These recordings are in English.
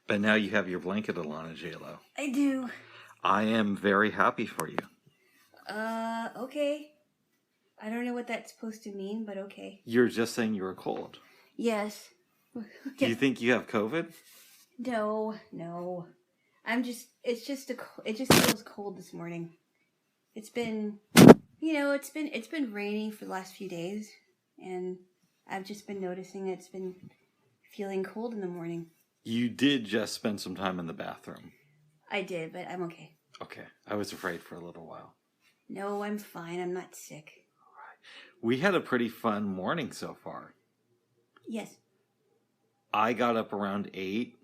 But now you have your blanket, Alana, Jaylo. I do. I am very happy for you. Okay. I don't know what that's supposed to mean, but okay. You're just saying you were cold. Yes. Do you think you have COVID? No. It just feels cold this morning. It's been, it's been raining for the last few days, and I've just been noticing it's been feeling cold in the morning. You did just spend some time in the bathroom. I did, but I'm okay. Okay. I was afraid for a little while. No, I'm fine. I'm not sick. All right. We had a pretty fun morning so far. Yes. I got up around 8.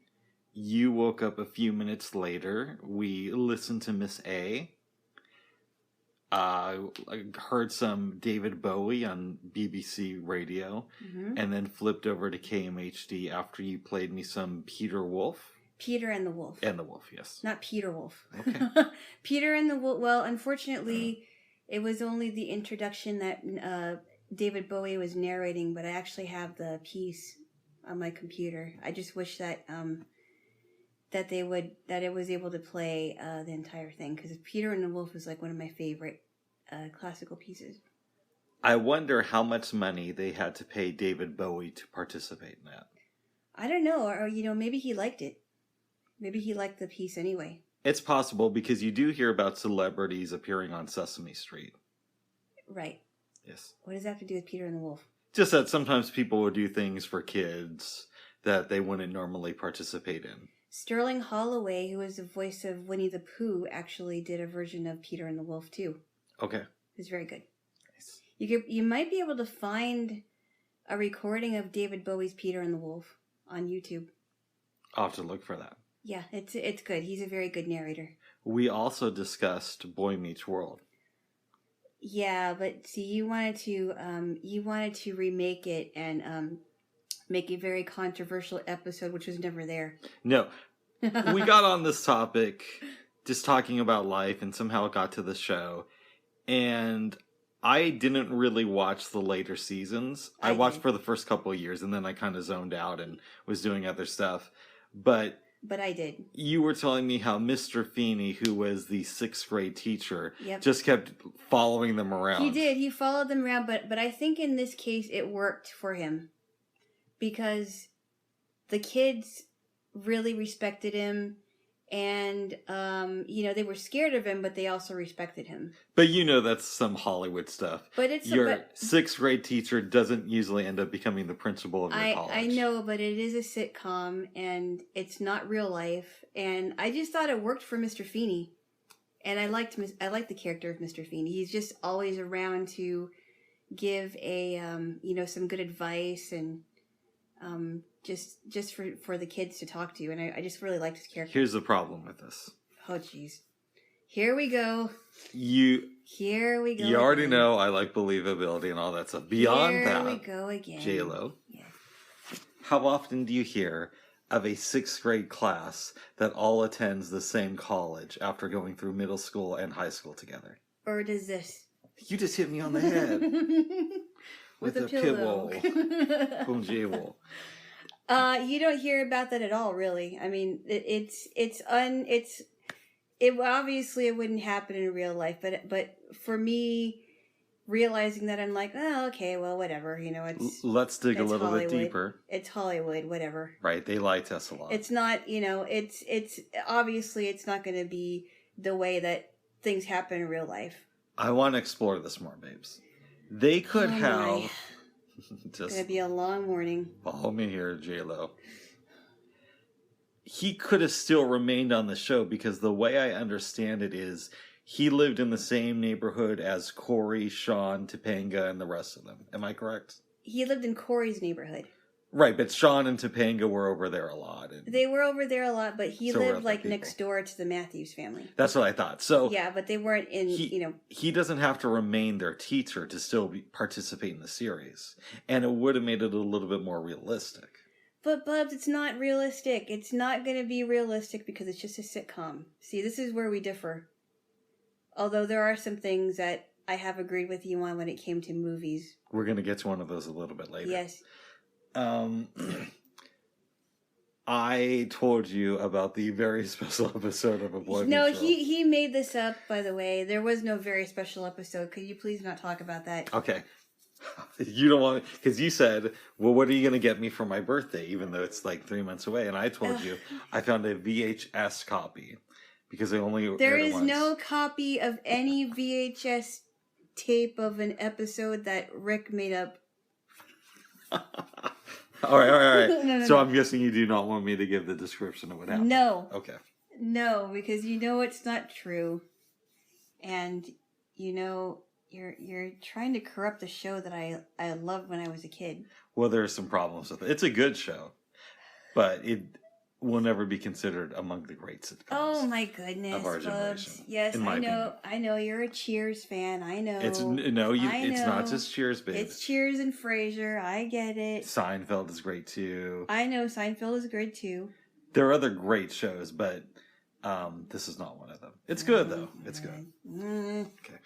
You woke up a few minutes later. We listened to Miss A. I heard some David Bowie on BBC Radio, and then flipped over to KMHD after you played me some Peter Wolf. Peter and the Wolf. And the Wolf, yes. Not Peter Wolf. Okay. Peter and the Wolf. Well, unfortunately, it was only the introduction that David Bowie was narrating, but I actually have the piece on my computer. I just wish that that it was able to play the entire thing, because Peter and the Wolf was like one of my favorite classical pieces. I wonder how much money they had to pay David Bowie to participate in that. I don't know, or maybe he liked it. Maybe he liked the piece anyway. It's possible, because you do hear about celebrities appearing on Sesame Street. Right. Yes. What does that have to do with Peter and the Wolf? Just that sometimes people will do things for kids that they wouldn't normally participate in. Sterling Holloway, who was the voice of Winnie the Pooh, actually did a version of Peter and the Wolf too. Okay. It was very good. Nice. You might be able to find a recording of David Bowie's Peter and the Wolf on YouTube. I'll have to look for that. Yeah, it's good. He's a very good narrator. We also discussed Boy Meets World. Yeah, but see, you wanted to remake it and make a very controversial episode, which was never there. No. We got on this topic just talking about life, and somehow it got to the show. And I didn't really watch the later seasons. I watched for the first couple of years, and then I kind of zoned out and was doing other stuff. But I did. You were telling me how Mr. Feeney, who was the 6th grade teacher, Yep, just kept following them around. He did. He followed them around, but I think in this case it worked for him, because the kids really respected him, and they were scared of him, but they also respected him. But that's some Hollywood stuff. But it's your 6th grade teacher doesn't usually end up becoming the principal of your college. I know, but it is a sitcom, and it's not real life. And I just thought it worked for Mr. Feeney, and I liked the character of Mr. Feeney. He's just always around to give some good advice, and just for the kids to talk to, and I just really liked his character. Here's the problem with this. Oh, jeez. Here we go. Here we go. You already know I like believability and all that stuff. Beyond that, here we go again. Jaylo. Yes. How often do you hear of a 6th grade class that all attends the same college after going through middle school and high school together? Or does this? You just hit me on the head. with a pillow. From Jaylo. You don't hear about that at all, really. I mean, obviously it wouldn't happen in real life, but for me, realizing that, I'm like, oh, okay, well, whatever, let's dig a little Hollywood. bit deeper. It's Hollywood, whatever. Right, they lie to us a lot. It's not, it's obviously it's not going to be the way that things happen in real life. I want to explore this more, babes. They could have. It's going to be a long morning. Follow me here, Jaylo. He could have still remained on the show, because the way I understand it is he lived in the same neighborhood as Corey, Sean, Topanga, and the rest of them. Am I correct? He lived in Corey's neighborhood. Right, but Sean and Topanga were over there a lot. They were over there a lot, but he lived next door to the Matthews family. That's what I thought. So yeah, but they weren't in. He doesn't have to remain their teacher to still participate in the series, and it would have made it a little bit more realistic. But Bubs, it's not realistic. It's not going to be realistic because it's just a sitcom. See, this is where we differ. Although there are some things that I have agreed with you on when it came to movies. We're going to get to one of those a little bit later. Yes. I told you about the very special episode of A Boy No, Meets World. he made this up, by the way. There was no very special episode. Could you please not talk about that? Okay. You don't want to, because you said, well, what are you going to get me for my birthday, even though it's like 3 months away? And I told you I found a VHS copy because they only There aired it is once. no copy of any VHS tape of an episode that Rick made up. All right. No, so I'm guessing you do not want me to give the description of what happened. No. Okay. No, because you know it's not true. And you know you're trying to corrupt the show that I loved when I was a kid. Well, there are some problems with it. It's a good show, but it will never be considered among the great sitcoms. Oh my goodness, of our Bubs. generation. Yes, in my opinion. I know you're a Cheers fan. I know. It's not just Cheers, babe. It's Cheers and Frasier. I get it. Seinfeld is great too. I know Seinfeld is good too. There are other great shows, but this is not one of them. It's good though. It's good. Okay.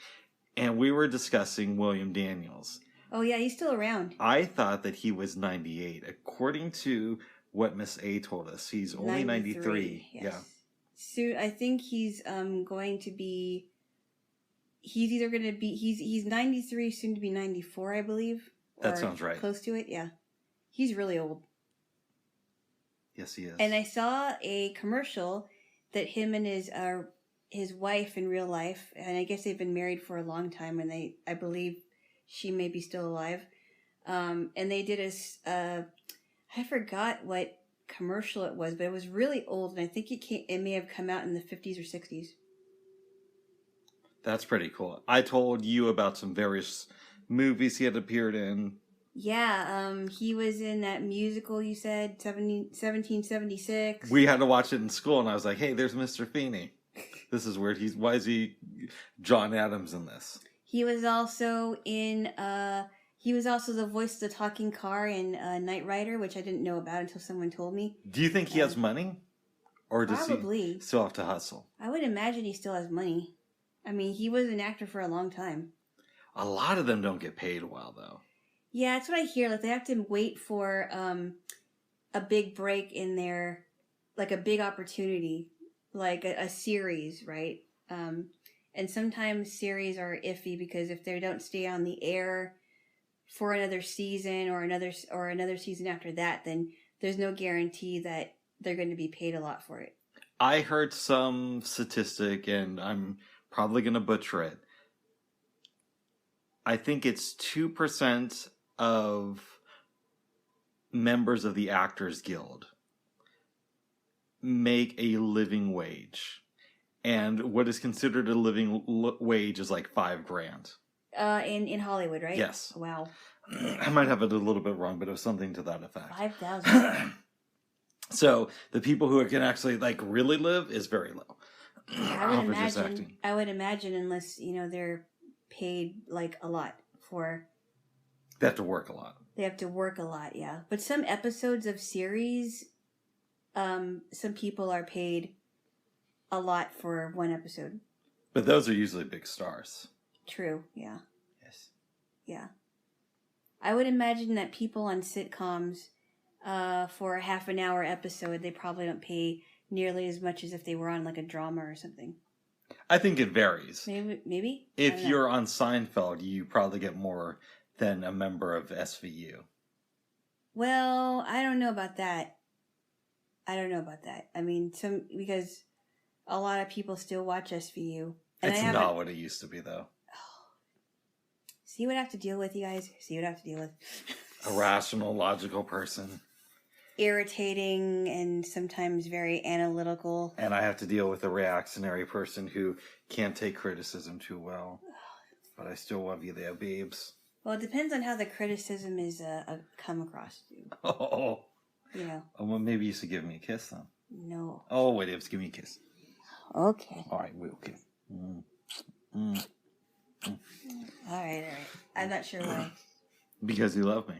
And we were discussing William Daniels. Oh yeah, he's still around. I thought that he was 98. According to what Miss A told us, he's only 93. Yes. Yeah. Soon, I think he's going to be. He's either going to be he's 93, soon to be 94, I believe. That sounds right. Close to it, yeah. He's really old. Yes, he is. And I saw a commercial that him and his wife in real life, and I guess they've been married for a long time, and I believe she may be still alive. And they did I forgot what commercial it was, but it was really old, and I think it may have come out in the 50s or 60s. That's pretty cool. I told you about some various movies he had appeared in. Yeah, he was in that musical you said, 1776. We had to watch it in school, and I was like, hey, there's Mr. Feeney. This is weird. Why is he John Adams in this? He was also in, he was also the voice of the talking car in Knight Rider, which I didn't know about until someone told me. Do you think he has money? Or does he still have to hustle? I would imagine he still has money. I mean, he was an actor for a long time. A lot of them don't get paid well, though. Yeah, that's what I hear. Like, they have to wait for a big break in their, like a big opportunity, like a series, right? And sometimes series are iffy because if they don't stay on the air for another season or another season after that, then there's no guarantee that they're going to be paid a lot for it. I heard some statistic, and I'm probably going to butcher it. I think it's 2% of members of the Actors Guild make a living wage. And what is considered a living wage is like $5,000. In Hollywood, right? Yes. Wow. I might have it a little bit wrong, but it was something to that effect. 5,000. So the people who can actually like really live is very low. I would imagine unless, they're paid like a lot for. They have to work a lot. They have to work a lot, yeah. But some episodes of series, some people are paid a lot for one episode. But those are usually big stars. True, yeah. Yes. Yeah. I would imagine that people on sitcoms, for a half an hour episode, they probably don't pay nearly as much as if they were on like a drama or something. I think it varies. Maybe? If you're on Seinfeld, you probably get more than a member of SVU. Well, I don't know about that. I mean, because a lot of people still watch SVU. And it's not what it used to be, though. See what I have to deal with, you guys? See what I have to deal with? A rational, logical person. Irritating and sometimes very analytical. And I have to deal with a reactionary person who can't take criticism too well. But I still love you there, babes. Well, it depends on how the criticism is come across. Oh. Oh, well, maybe you should give me a kiss, then. No. Oh, wait, babes, give me a kiss. Okay. All right, we okay. All right. I'm not sure why. Because you love me.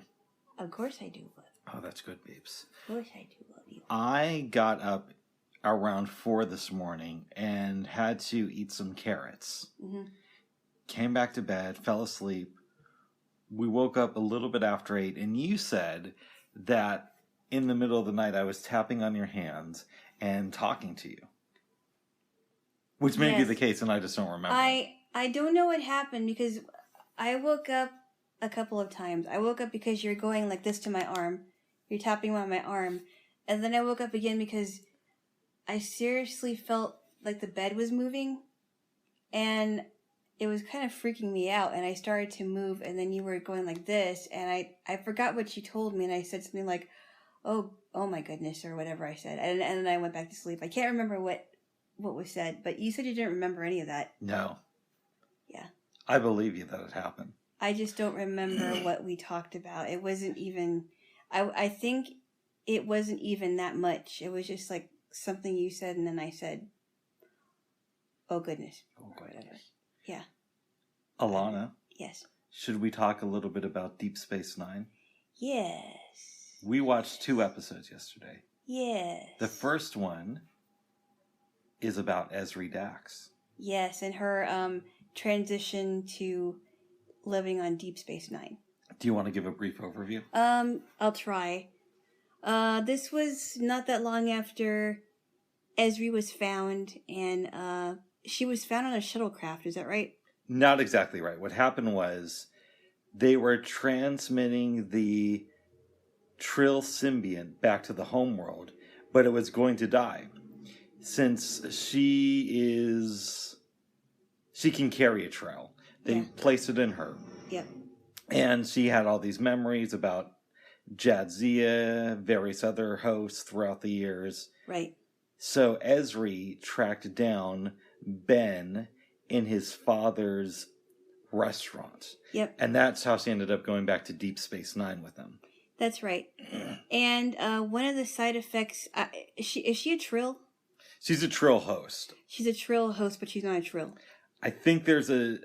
Of course I do love you. Oh, that's good, babes. Of course I do love you. I got up around 4 this morning and had to eat some carrots. Mm-hmm. Came back to bed, fell asleep. We woke up a little bit after 8, and you said that in the middle of the night I was tapping on your hands and talking to you. Which may be the case, and I just don't remember. I don't know what happened because I woke up a couple of times. I woke up because you're going like this to my arm. You're tapping on my arm. And then I woke up again because I seriously felt like the bed was moving. And it was kind of freaking me out. And I started to move, and then you were going like this. And I forgot what you told me, and I said something like, oh my goodness, or whatever I said. And then I went back to sleep. I can't remember what was said, but you said you didn't remember any of that. No. Yeah. I believe you that it happened. I just don't remember what we talked about. It wasn't even, I think it wasn't even that much. It was just like something you said, and then I said, oh goodness. Oh goodness. Yeah. Alana? Yes. Should we talk a little bit about Deep Space Nine? Yes. We watched 2 episodes yesterday. Yes. The first one is about Ezri Dax. Yes, and her transition to living on Deep Space Nine. Do you want to give a brief overview? I'll try. This was not that long after Ezri was found, and she was found on a shuttlecraft. Is that right? Not exactly right. What happened was they were transmitting the Trill symbiont back to the homeworld, but it was going to die. Since she can carry a Trill. They placed it in her. Yep. And she had all these memories about Jadzia, various other hosts throughout the years. Right. So Ezri tracked down Ben in his father's restaurant. Yep. And that's how she ended up going back to Deep Space Nine with him. That's right. And one of the side effects, is she a Trill? She's a Trill host. She's a Trill host, but she's not a Trill. I think there's a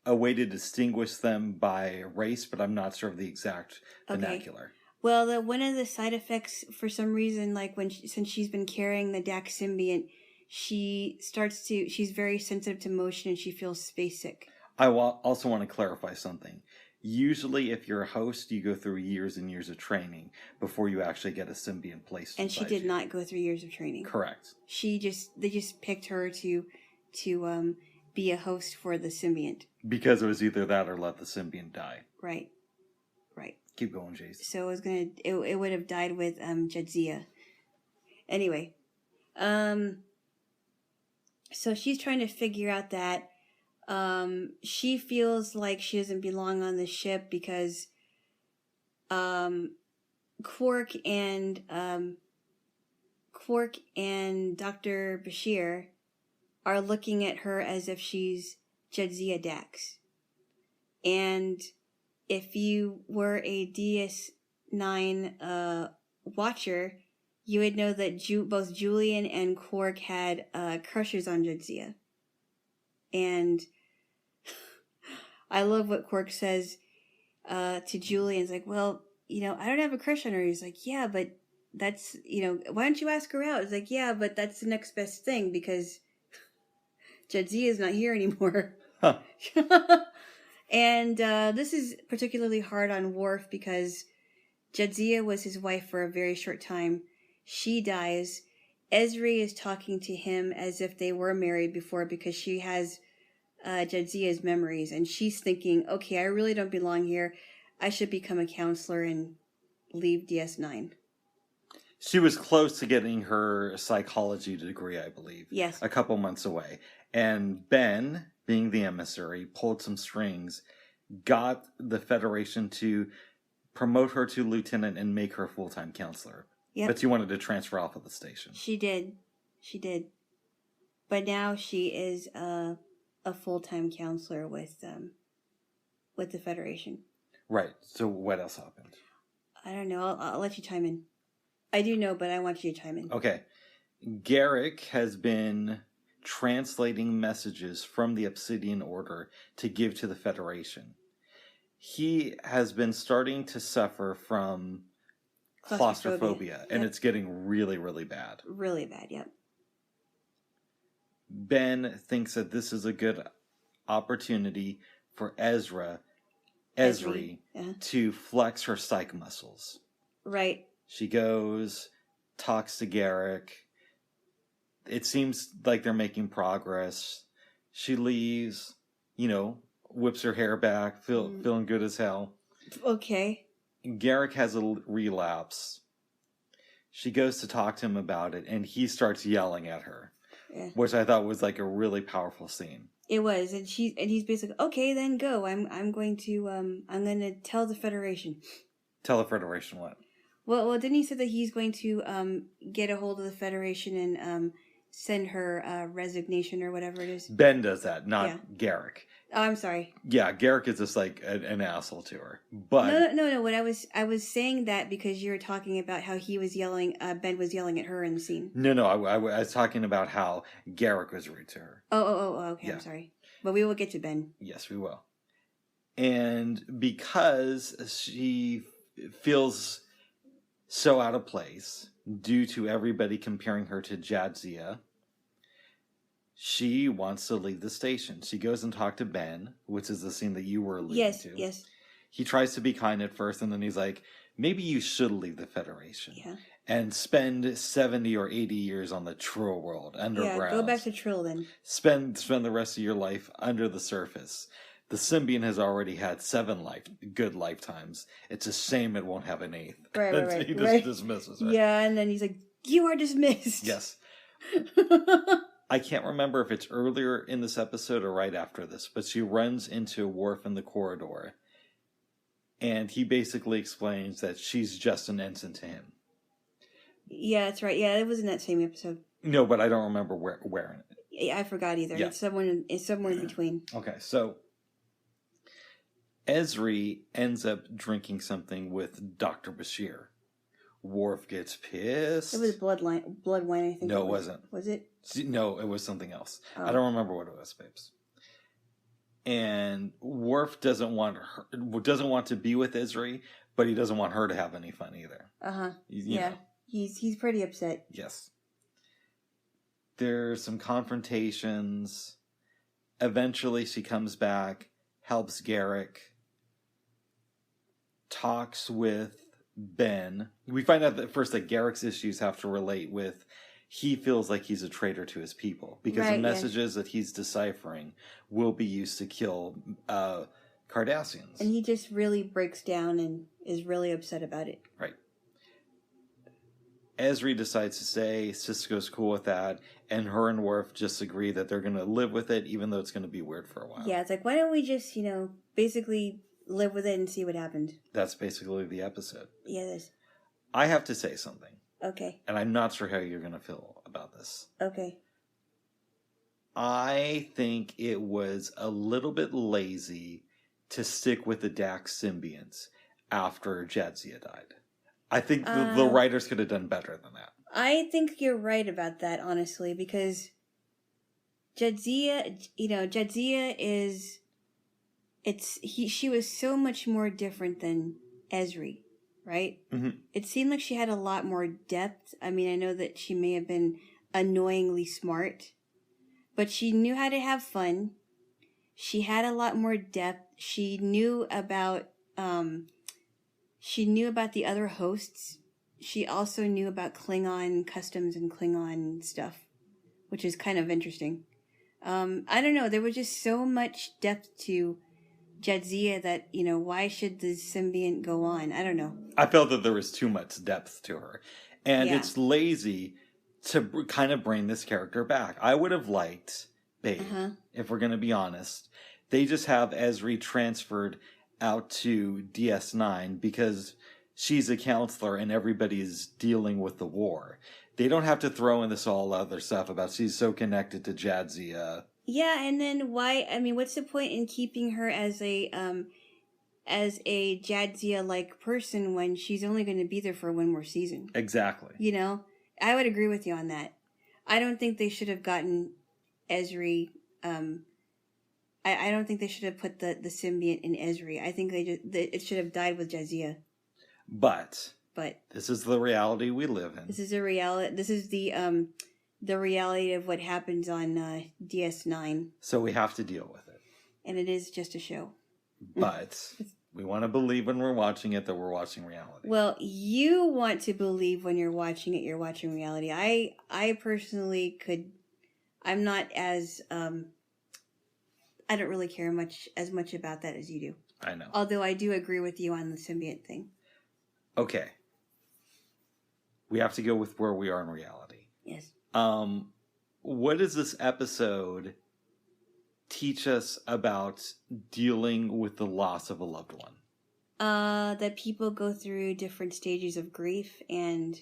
way to distinguish them by race, but I'm not sure of the exact vernacular. Well, one of the side effects, for some reason, like since she's been carrying the Dax symbiont, she's very sensitive to motion, and she feels space sick. I also want to clarify something. Usually, if you're a host, you go through years and years of training before you actually get a symbiont placed. And she did not go through years of training. Correct. They just picked her to be a host for the symbiont. Because it was either that or let the symbiont die. Right. Keep going, Jason. So it would have died with Jadzia. Anyway, so she's trying to figure out that she feels like she doesn't belong on the ship because Quark and Dr. Bashir are looking at her as if she's Jadzia Dax. And if you were a DS9 watcher, you would know that both Julian and Quark had crushes on Jadzia. And I love what Quark says to Julian. It's like, well, I don't have a crush on her. He's like, yeah, but that's, why don't you ask her out? It's like, yeah, but that's the next best thing because Jadzia is not here anymore. Huh. And this is particularly hard on Worf because Jadzia was his wife for a very short time. She dies. Ezri is talking to him as if they were married before because she has Jadzia's memories. And she's thinking, okay, I really don't belong here. I should become a counselor and leave DS9. She was close to getting her psychology degree, I believe. Yes. A couple months away. And Ben, being the emissary, pulled some strings, got the Federation to promote her to lieutenant and make her a full-time counselor. Yep. But she wanted to transfer off of the station. She did. But now she is a full-time counselor with the Federation. Right. So what else happened? I don't know. I'll let you chime in. I do know, but I want you to chime in. Okay. Garrick has been translating messages from the Obsidian Order to give to the Federation. He has been starting to suffer from claustrophobia, and it's getting really, really bad. Really bad, yep. Ben thinks that this is a good opportunity for Ezri to flex her psych muscles. Right. She goes, talks to Garrick. It seems like they're making progress. She leaves, whips her hair back, feeling good as hell. Okay. Garrick has a relapse. She goes to talk to him about it, and he starts yelling at her, which I thought was like a really powerful scene. It was, and he's basically, okay, then go. I'm going to tell the Federation. Tell the Federation what? Well, didn't he say that he's going to get a hold of the Federation and send her resignation or whatever it is? Ben does that, not Garrick. Oh, I'm sorry. Yeah, Garrick is just like an asshole to her. But no. What I was saying that because you were talking about how he was yelling, Ben was yelling at her in the scene. No, I was talking about how Garrick was rude to her. Okay. Yeah. I'm sorry, but we will get to Ben. Yes, we will. And because she feels so out of place due to everybody comparing her to Jadzia, she wants to leave the station. She goes and talks to Ben, which is the scene that you were alluding to. Yes. He tries to be kind at first, and then he's like, maybe you should leave the Federation. Yeah. And spend 70 or 80 years on the Trill world, underground. Yeah, go back to Trill then. Spend the rest of your life under the surface. The symbiont has already had 7 good lifetimes. It's a shame it won't have an 8th. Right. He just dismisses her. Yeah, and then he's like, you are dismissed. Yes. I can't remember if it's earlier in this episode or right after this, but she runs into Worf in the corridor. And he basically explains that she's just an ensign to him. Yeah, that's right. Yeah, it was in that same episode. No, but I don't remember where in it. Yeah, I forgot either. Yeah. It's somewhere in between. Okay, so Ezri ends up drinking something with Dr. Bashir. Worf gets pissed. It was blood wine, I think. No, it wasn't. Was it? No, it was something else. Oh. I don't remember what it was, babes. And Worf doesn't want to be with Ezri, but he doesn't want her to have any fun either. Yeah. He's pretty upset. Yes. There's some confrontations. Eventually she comes back, helps Garrick, talks with Ben. We find out that first that Garrick's issues have to relate with he feels like he's a traitor to his people because the messages that he's deciphering will be used to kill Cardassians. And he just really breaks down and is really upset about it. Right. Ezri decides to stay. Sisko's cool with that. And her and Worf just agree that they're going to live with it, even though it's going to be weird for a while. Yeah, it's like, why don't we just, basically live with it and see what happens? That's basically the episode. Yeah, it is. I have to say something. Okay. And I'm not sure how you're going to feel about this. Okay. I think it was a little bit lazy to stick with the Dax symbionts after Jadzia died. I think the writers could have done better than that. I think you're right about that, honestly, because Jadzia is... she was so much more different than Ezri, right? Mm-hmm. It seemed like she had a lot more depth. I mean, I know that she may have been annoyingly smart, but she knew how to have fun. She had a lot more depth. She knew about the other hosts. She also knew about Klingon customs and Klingon stuff, which is kind of interesting. I don't know. There was just so much depth to Jadzia that, why should the symbiont go on? I don't know. I felt that there was too much depth to her. And it's lazy to kind of bring this character back. I would have liked, babe, if we're going to be honest, they just have Ezri transferred out to DS9 because she's a counselor and everybody's dealing with the war. They don't have to throw in this all other stuff about she's so connected to Jadzia. Yeah, and then why? I mean, what's the point in keeping her as a Jadzia-like person when she's only going to be there for one more season? Exactly. I would agree with you on that. I don't think they should have gotten Ezri. I don't think they should have put the symbiont in Ezri. I think it should have died with Jadzia. But this is the reality we live in. This is a reality. This is the reality of what happens on DS9. So we have to deal with it. And it is just a show. But We want to believe when we're watching it that we're watching reality. Well, you want to believe when you're watching it, you're watching reality. I personally could. I'm not as. I don't really care as much about that as you do. I know. Although I do agree with you on the symbiont thing. Okay. We have to go with where we are in reality. Yes. What does this episode teach us about dealing with the loss of a loved one? That people go through different stages of grief, and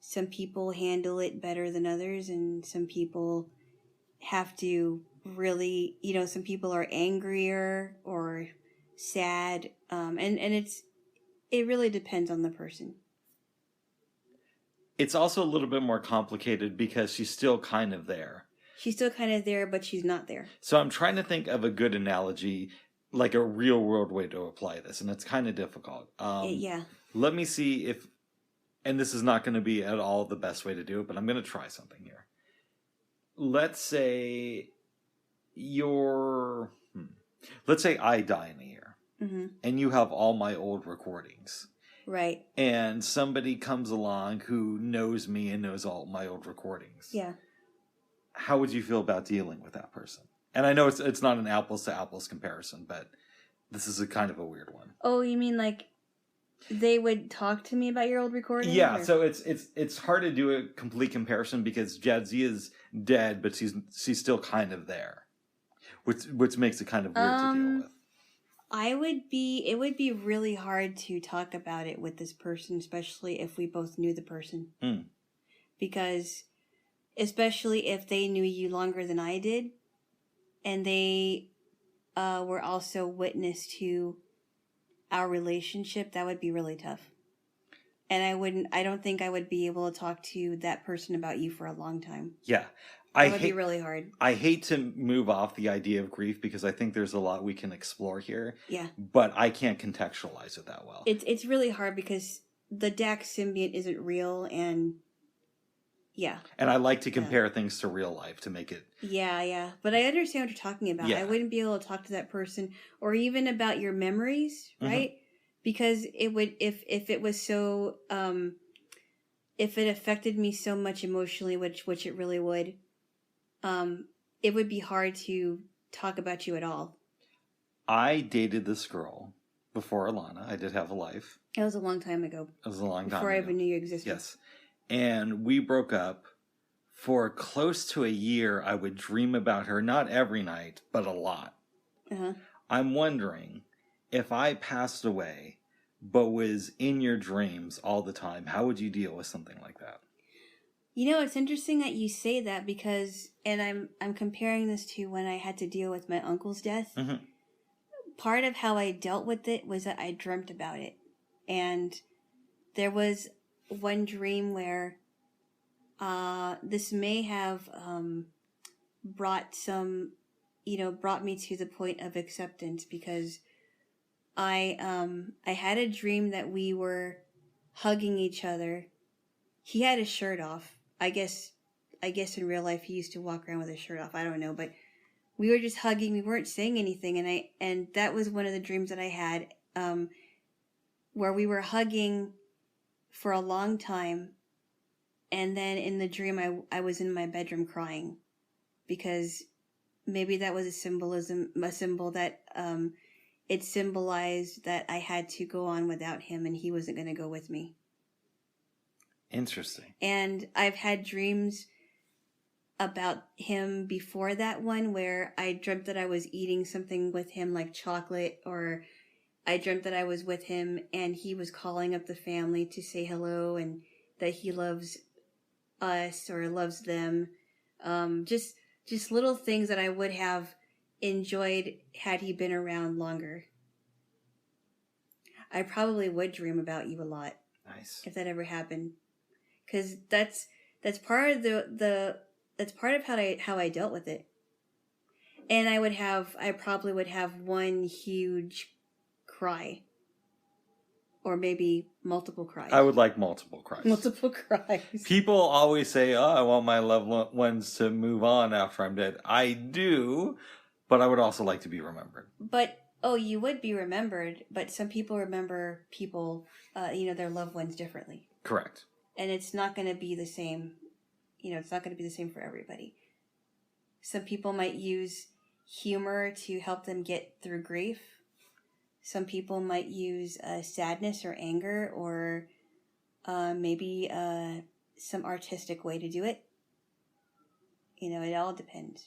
some people handle it better than others, and some people have to really, some people are angrier or sad, and it really depends on the person. It's also a little bit more complicated because she's still kind of there. She's still kind of there, but she's not there. So I'm trying to think of a good analogy, like a real world way to apply this, and it's kind of difficult. Yeah. Let me see if, and this is not going to be at all the best way to do it, but I'm going to try something here. Let's say let's say I die in a year, mm-hmm. and you have all my old recordings. Right. And somebody comes along who knows me and knows all my old recordings. Yeah. How would you feel about dealing with that person? And I know it's not an apples to apples comparison, but this is a kind of a weird one. Oh, you mean like they would talk to me about your old recordings? Yeah, or? so it's hard to do a complete comparison because Jadzia is dead, but she's still kind of there, which makes it kind of weird to deal with. It would be really hard to talk about it with this person, especially if we both knew the person. Mm. Because, especially if they knew you longer than I did, and they were also witness to our relationship, that would be really tough. And I don't think I would be able to talk to that person about you for a long time. Yeah. That would be really hard. I hate to move off the idea of grief because I think there's a lot we can explore here. Yeah. But I can't contextualize it that well. It's really hard because the Dax symbiont isn't real, and yeah. And I like to compare things to real life to make it... Yeah. But I understand what you're talking about. Yeah. I wouldn't be able to talk to that person or even about your memories, right? Mm-hmm. Because it would, if it was so, if it affected me so much emotionally, which it really would, it would be hard to talk about you at all. I dated this girl before Alana. I did have a life. That was a long time ago. It was a long time before ago. I even knew you existed. Yes. And we broke up. For close to a year, I would dream about her, not every night, but a lot. Uh-huh. I'm wondering, if I passed away, but was in your dreams all the time, how would you deal with something like that? It's interesting that you say that because, and I'm comparing this to when I had to deal with my uncle's death. Mm-hmm. Part of how I dealt with it was that I dreamt about it. And there was one dream where this may have brought me to the point of acceptance because I had a dream that we were hugging each other. He had his shirt off. I guess in real life he used to walk around with his shirt off. I don't know, but we were just hugging. We weren't saying anything, and that was one of the dreams that I had, where we were hugging for a long time, and then in the dream I was in my bedroom crying, because maybe that was a symbol that it symbolized that I had to go on without him, and he wasn't going to go with me. Interesting. And I've had dreams about him before that one where I dreamt that I was eating something with him like chocolate, or I dreamt that I was with him and he was calling up the family to say hello and that he loves us or loves them. Just little things that I would have enjoyed had he been around longer. I probably would dream about you a lot. Nice. If that ever happened. Because that's part of that's part of how I dealt with it. And I probably would have one huge cry. Or maybe multiple cries. I would like multiple cries. Multiple cries. People always say, oh, I want my loved ones to move on after I'm dead. I do, but I would also like to be remembered. But Oh, you would be remembered, but some people remember people, their loved ones differently. Correct. And it's not going to be the same. It's not going to be the same for everybody. Some people might use humor to help them get through grief. Some people might use sadness or anger or maybe some artistic way to do it. It all depends.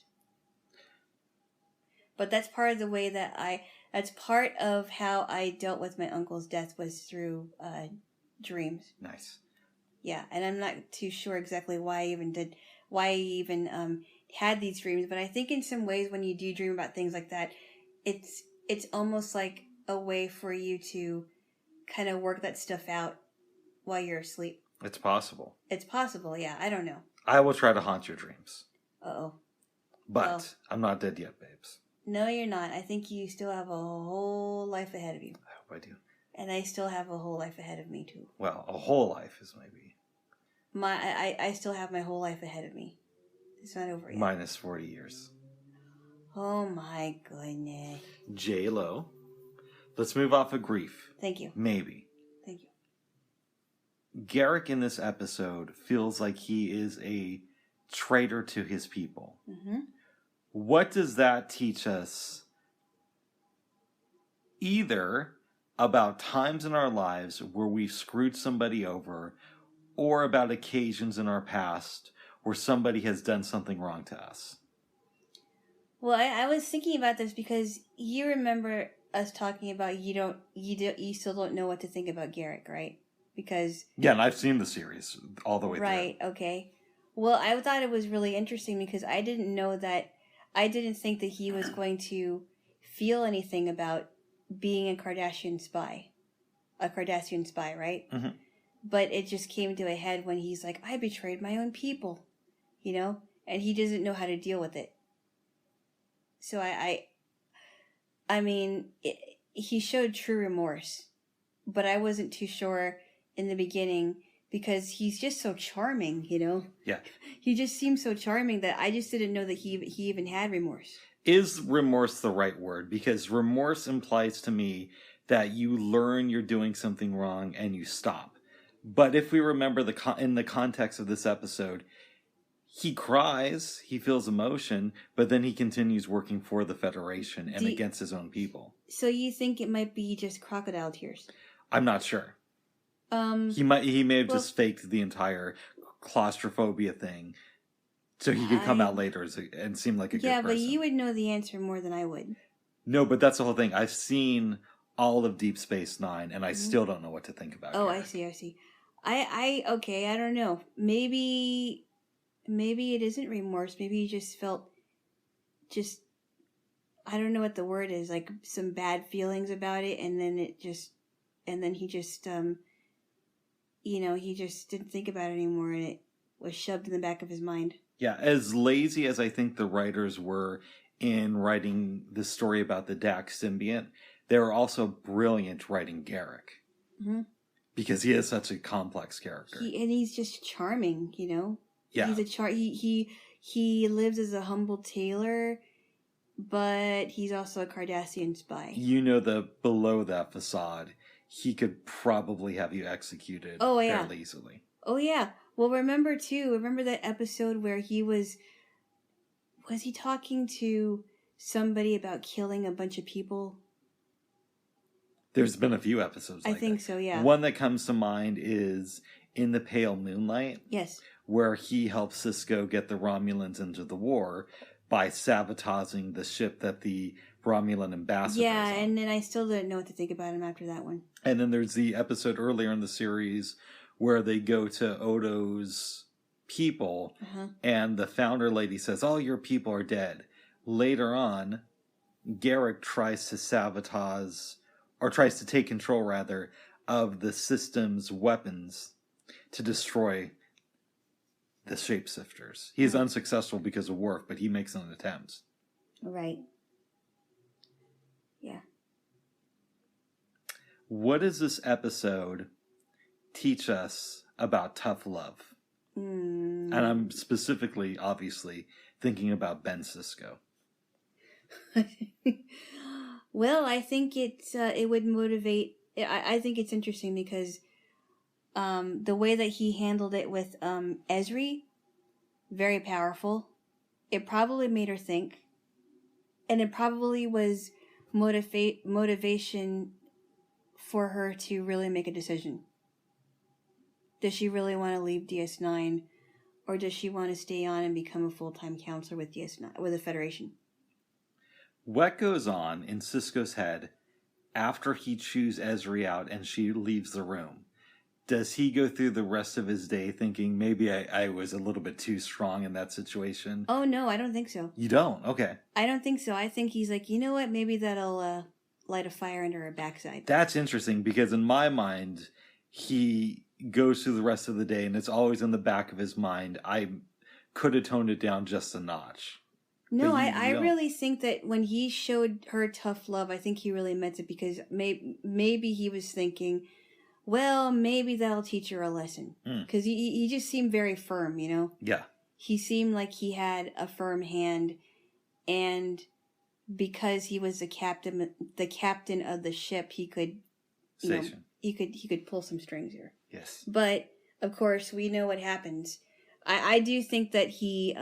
But that's part of the way that's part of how I dealt with my uncle's death was through dreams. Nice. Yeah, and I'm not too sure exactly why I even had these dreams, but I think in some ways when you do dream about things like that, it's almost like a way for you to kind of work that stuff out while you're asleep. It's possible. It's possible, yeah. I don't know. I will try to haunt your dreams. Uh-oh. But well, I'm not dead yet, babes. No, you're not. I think you still have a whole life ahead of you. I hope I do. And I still have a whole life ahead of me, too. Well, a whole life is maybe... I still have my whole life ahead of me. It's not over yet. Minus 40 years. Oh, my goodness. Jaylo. Let's move off of grief. Thank you. Maybe. Thank you. Garrick in this episode feels like he is a traitor to his people. Mm-hmm. What does that teach us? Either about times in our lives where we've screwed somebody over, or about occasions in our past where somebody has done something wrong to us. Well, I was thinking about this because you remember us talking about you still don't know what to think about Garrick, right? Because yeah, and I've seen the series all the way through. Right, okay. Well, I thought it was really interesting because I didn't think that he was going to feel anything about being a Kardashian spy, right? Mm-hmm. But it just came to a head when he's like, I betrayed my own people, and he doesn't know how to deal with it. So he showed true remorse, but I wasn't too sure in the beginning because he's just so charming, Yeah. He just seems so charming that I just didn't know that he even had remorse. Is remorse the right word? Because remorse implies to me that you learn you're doing something wrong and you stop. But if we remember in the context of this episode, he cries, he feels emotion, but then he continues working for the Federation and against his own people. So you think it might be just crocodile tears? I'm not sure. He may have just faked the entire claustrophobia thing so he could come out later and seem like a good person. Yeah, but you would know the answer more than I would. No, but that's the whole thing. I've seen all of Deep Space Nine, and I still don't know what to think about it. Oh, Garrick. I see. Okay, I don't know. Maybe it isn't remorse. Maybe he just felt I don't know what the word is, like some bad feelings about it, and then he just he just didn't think about it anymore, and it was shoved in the back of his mind. Yeah, as lazy as I think the writers were in writing the story about the Dax symbiont, they were also brilliant writing Garrick. Mm-hmm. Because he is such a complex character. And he's just charming, Yeah. He's he lives as a humble tailor, but he's also a Cardassian spy. Below that facade, he could probably have you executed fairly easily. Oh, yeah. Well, remember that episode where was he talking to somebody about killing a bunch of people? There's been a few episodes like that. I think so, yeah. One that comes to mind is In the Pale Moonlight. Yes. Where he helps Cisco get the Romulans into the war by sabotaging the ship that the Romulan ambassador is on. And then I still didn't know what to think about him after that one. And then there's the episode earlier in the series where they go to Odo's people, and the founder lady says, all your people are dead. Later on, Garrick tries to sabotage, or tries to take control, rather, of the system's weapons to destroy the shapeshifters. He is unsuccessful because of Worf, but he makes an attempt. Right. Yeah. What does this episode teach us about tough love? And I'm specifically, obviously, thinking about Ben Sisko. Well, I think it would motivate. I think it's interesting because the way that he handled it with Esri, very powerful. It probably made her think, and it probably was motivation for her to really make a decision. Does she really want to leave DS9, or does she want to stay on and become a full-time counselor with DS9 with the Federation? What goes on in Sisko's head after he chews Esri out and she leaves the room? Does he go through the rest of his day thinking, maybe I was a little bit too strong in that situation? Oh, no, I don't think so. You don't? Okay. I don't think so. I think he's like, you know what? Maybe that'll light a fire under her backside. That's interesting because in my mind, he goes through the rest of the day and it's always in the back of his mind. I could have toned it down just a notch. No, I really think that when he showed her tough love, I think he really meant it because maybe he was thinking, well, maybe that'll teach her a lesson. Because he just seemed very firm, you know? Yeah. He seemed like he had a firm hand, and because he was the captain of the ship, he could, he could pull some strings here. Yes. But of course, we know what happens. I do think that he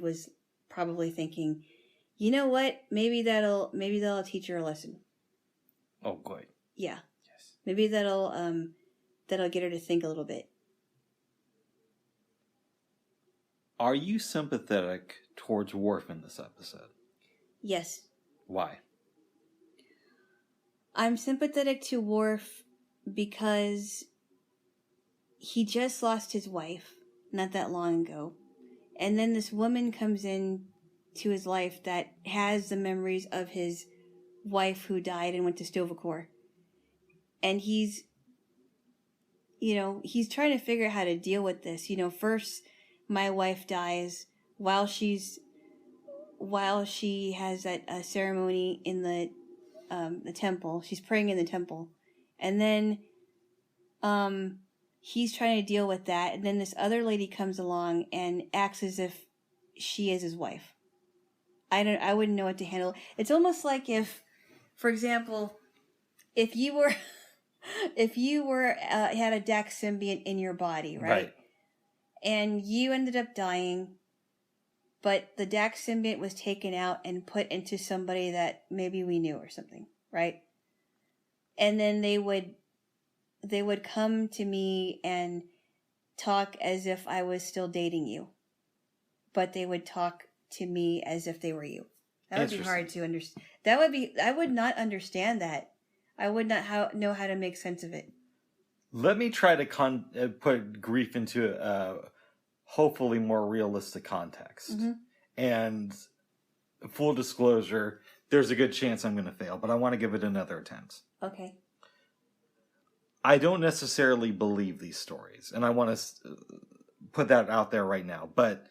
was probably thinking, you know what? Maybe that'll teach her a lesson. Oh, good. Yeah. Yes. Maybe that'll get her to think a little bit. Are you sympathetic towards Worf in this episode? Yes. Why? I'm sympathetic to Worf because he just lost his wife not that long ago. And then this woman comes in to his life that has the memories of his wife who died and went to Stovacor. And he's trying to figure out how to deal with this. First my wife dies while she has that ceremony in the temple. She's praying in the temple. And then he's trying to deal with that, and then this other lady comes along and acts as if she is his wife. I wouldn't know what to handle. It's almost like if, for example, if you were had a Dax symbiont in your body, right? And you ended up dying, but the Dax symbiont was taken out and put into somebody that maybe we knew or something, right? And then they would come to me and talk as if I was still dating you. But they would talk to me as if they were you. That would be hard to understand. I would not understand that. I would not know how to make sense of it. Let me try to put grief into hopefully more realistic context. Mm-hmm. And full disclosure, there's a good chance I'm going to fail, but I want to give it another attempt. Okay. I don't necessarily believe these stories, and I want to put that out there right now. But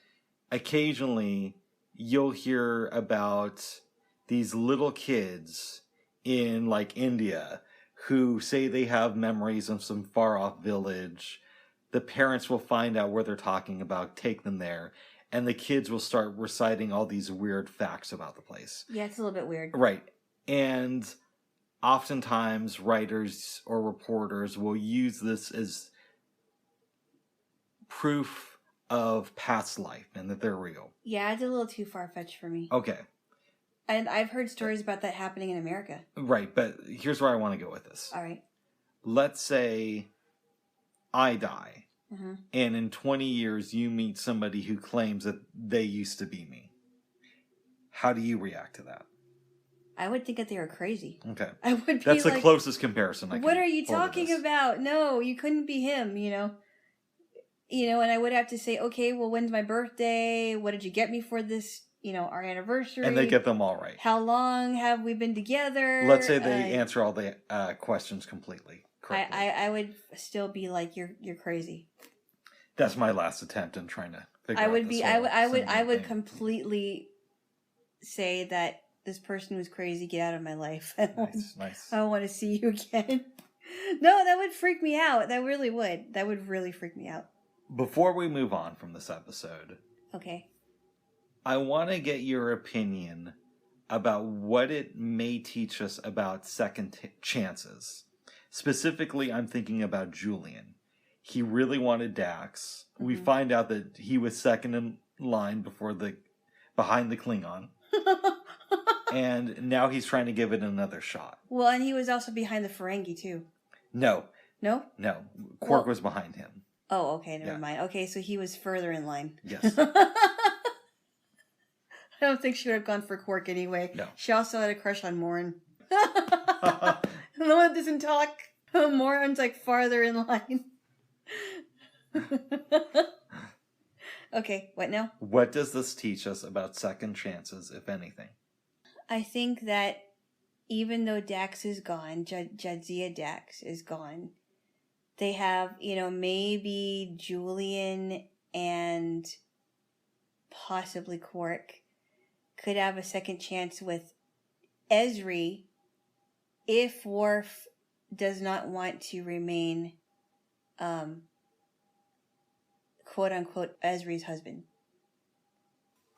occasionally, you'll hear about these little kids in, like, India who say they have memories of some far-off village. The parents will find out where they're talking about, take them there, and the kids will start reciting all these weird facts about the place. Yeah, it's a little bit weird. Right. And oftentimes, writers or reporters will use this as proof of past life and that they're real. Yeah, it's a little too far-fetched for me. Okay. And I've heard stories about that happening in America. Right, but here's where I want to go with this. All right. Let's say I die, mm-hmm. and in 20 years you meet somebody who claims that they used to be me. How do you react to that? I would think that they were crazy. Okay. I would be That's the closest comparison I can. What are you talking about? No, you couldn't be him, and I would have to say, okay, well, when's my birthday? What did you get me for this, our anniversary? And they get them all right. How long have we been together? Let's say they answer all the questions completely correctly. I would still be like, you're crazy. That's my last attempt in trying to figure out this. I would completely say that this person was crazy. Get out of my life. Nice. I don't want to see you again. No, that would freak me out. That really would. That would really freak me out. Before we move on from this episode, okay, I want to get your opinion about what it may teach us about second chances. Specifically, I'm thinking about Julian. He really wanted Dax. Mm-hmm. We find out that he was second in line behind the Klingon. And now he's trying to give it another shot. Well, and he was also behind the Ferengi, too. No. No? No. Quark was behind him. Oh, okay. Never mind. Okay, so he was further in line. Yes. I don't think she would have gone for Quark anyway. No. She also had a crush on Morin. The one that doesn't talk. Morin's like farther in line. Okay, what now? What does this teach us about second chances, if anything? I think that even though Dax is gone, Jadzia Dax is gone, they have, maybe Julian and possibly Quark could have a second chance with Ezri if Worf does not want to remain, quote unquote, Ezri's husband.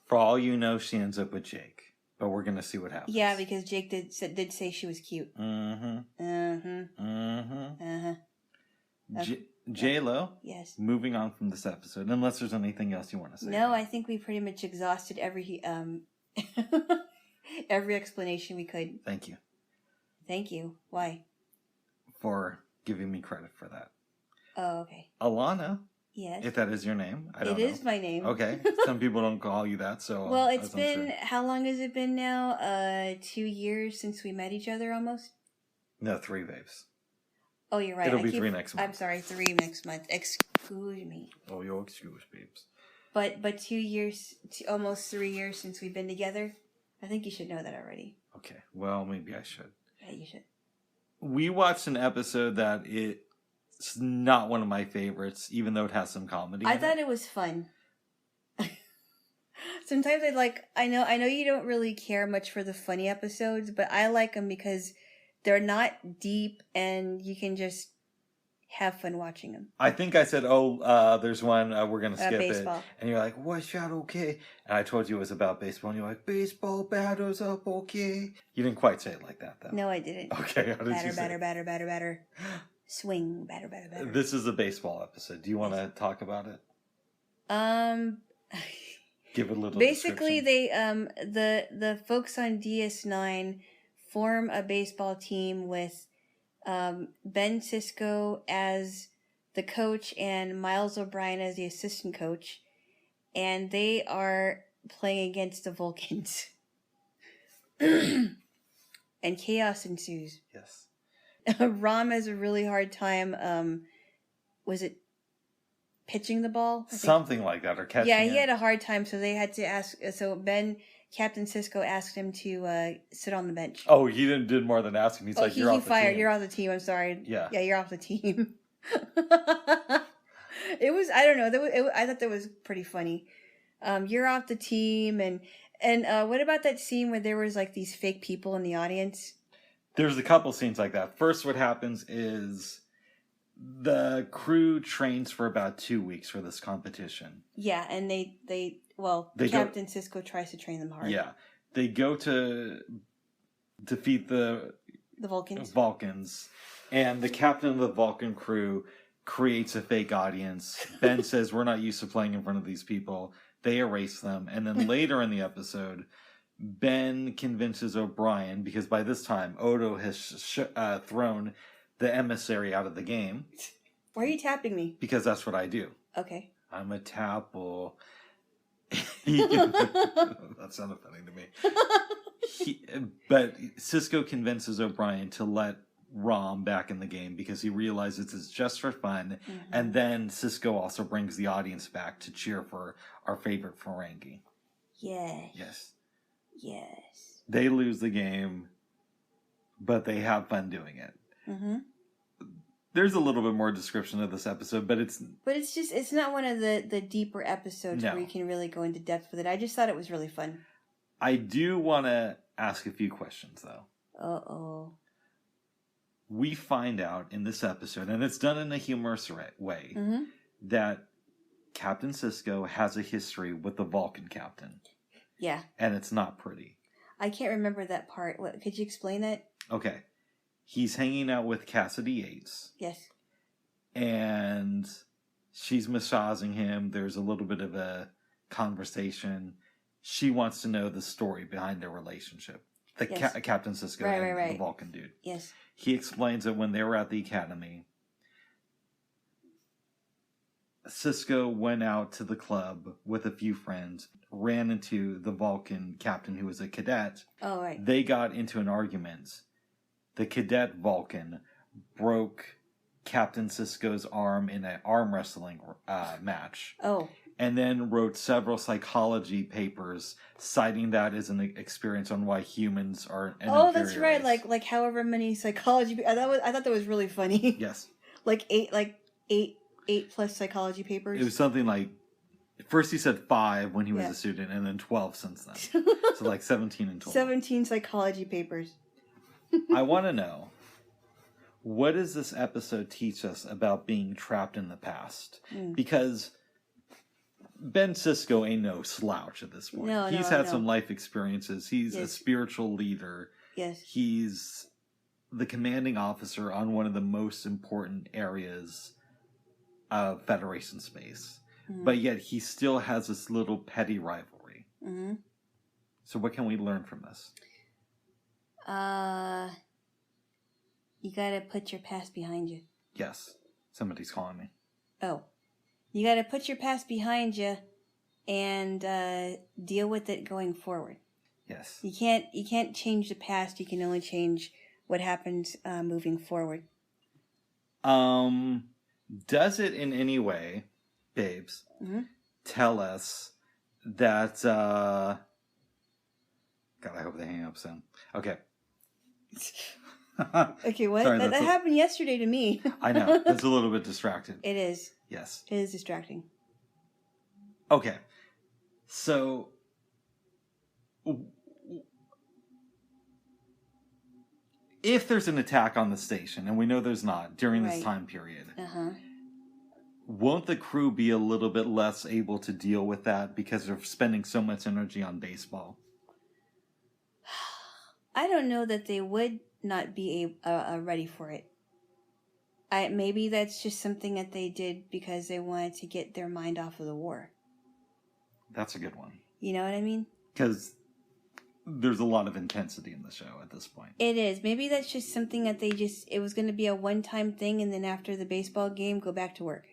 For all you know, she ends up with Jake. But we're going to see what happens. Yeah, because Jake did say she was cute. Mm-hmm. Mm-hmm. Mm-hmm. Uh-huh. Jaylo. Yes. Moving on from this episode, unless there's anything else you want to say. No, I think we pretty much exhausted every every explanation we could. Thank you. Thank you. Why? For giving me credit for that. Oh, okay. Alana. Yes. If that is your name. I don't know. It is my name. Okay. Some people don't call you that, so. Well, it's been, how long has it been now? 2 years since we met each other almost? No, 3, babes. Oh, you're right. It'll be 3 next month. I'm sorry, 3 next month. Excuse me. Oh, you'll excuse, babes. But 2 years, almost 3 years since we've been together. I think you should know that already. Okay. Well, maybe I should. Yeah, you should. We watched an episode that it's not one of my favorites, even though it has some comedy. I thought it was fun. Sometimes I know you don't really care much for the funny episodes, but I like them because they're not deep and you can just have fun watching them. I think I said, there's one, we're going to skip baseball. it. And you're like, what's that okay? And I told you it was about baseball, and you're like, baseball batters up okay. You didn't quite say it like that, though. No, I didn't. Okay, how did you say it? Batter. Swing, batter. This is a baseball episode. Do you want to talk about it? Give it a little basically, they the folks on DS9 form a baseball team with Ben Sisko as the coach and Miles O'Brien as the assistant coach, and they are playing against the Vulcans. And chaos ensues. Yes. Rom has a really hard time. Was it pitching the ball? Something like that, or catching Yeah, it. he had a hard time, so they had to ask. So Captain Sisko asked him to sit on the bench. Oh, he did more than ask him. He's like, you're off the fired. team. You're off the team. I'm sorry. Yeah, you're off the team. It was, I don't know. I thought that was pretty funny. You're off the team, and what about that scene where there was like these fake people in the audience? There's a couple scenes like that. First, what happens is the crew trains for about 2 weeks for this competition. Yeah, and Captain Sisko tries to train them hard. Yeah, they go to defeat the Vulcans, and the captain of the Vulcan crew creates a fake audience. Ben says, we're not used to playing in front of these people. They erase them. And then later in the episode, Ben convinces O'Brien, because by this time, Odo has thrown the emissary out of the game. Why are you tapping me? Because that's what I do. Okay. I'm a tapple. That sounded funny to me. But Sisko convinces O'Brien to let Rom back in the game because he realizes it's just for fun. Mm-hmm. And then Sisko also brings the audience back to cheer for our favorite Ferengi. Yes. They lose the game, but they have fun doing it. Mm-hmm. There's a little bit more description of this episode, but it's not one of the deeper episodes where you can really go into depth with it. I just thought it was really fun. I do want to ask a few questions, though. Uh-oh. We find out in this episode, and it's done in a humorous way, mm-hmm. that Captain Sisko has a history with the Vulcan captain. Yeah. And it's not pretty. I can't remember that part. What? Could you explain that? Okay. He's hanging out with Cassidy Yates. Yes. And she's massaging him. There's a little bit of a conversation. She wants to know the story behind their relationship. Captain Sisko and the Vulcan dude. Yes. He explains that when they were at the academy, Sisko went out to the club with a few friends, ran into the Vulcan captain who was a cadet. Oh, right. They got into an argument. The cadet Vulcan broke Captain Sisko's arm in an arm wrestling match. Oh. And then wrote several psychology papers citing that as an experience on why humans are an inferior that's right. race. Like however many psychology. I thought that was really funny. Yes. like eight plus psychology papers. It was something like, first he said 5 when he was a student, and then 12 since then. So like 17 in total. 17 psychology papers. I want to know, what does this episode teach us about being trapped in the past? Because Ben Sisko ain't no slouch at this point. He's had some life experiences. He's a spiritual leader. Yes. He's the commanding officer on one of the most important areas of Federation space. But yet he still has this little petty rivalry. Mm-hmm. So what can we learn from this? You gotta put your past behind you. Yes. Somebody's calling me. Oh. You gotta put your past behind you and deal with it going forward. Yes. You can't change the past. You can only change what happens moving forward. Does it in any way, babes, tell us that... God, I hope they hang up soon. Okay. Okay, what? Sorry, that happened yesterday to me. I know. It's a little bit distracted. It is. Yes. It is distracting. Okay. So... if there's an attack on the station, and we know there's not during this time period, won't the crew be a little bit less able to deal with that because they're spending so much energy on baseball? I don't know that they would not be ready for it. Maybe that's just something that they did because they wanted to get their mind off of the war. That's a good one. You know what I mean? Because there's a lot of intensity in the show at this point. It is. Maybe that's just something that it was going to be a one-time thing, and then after the baseball game, go back to work.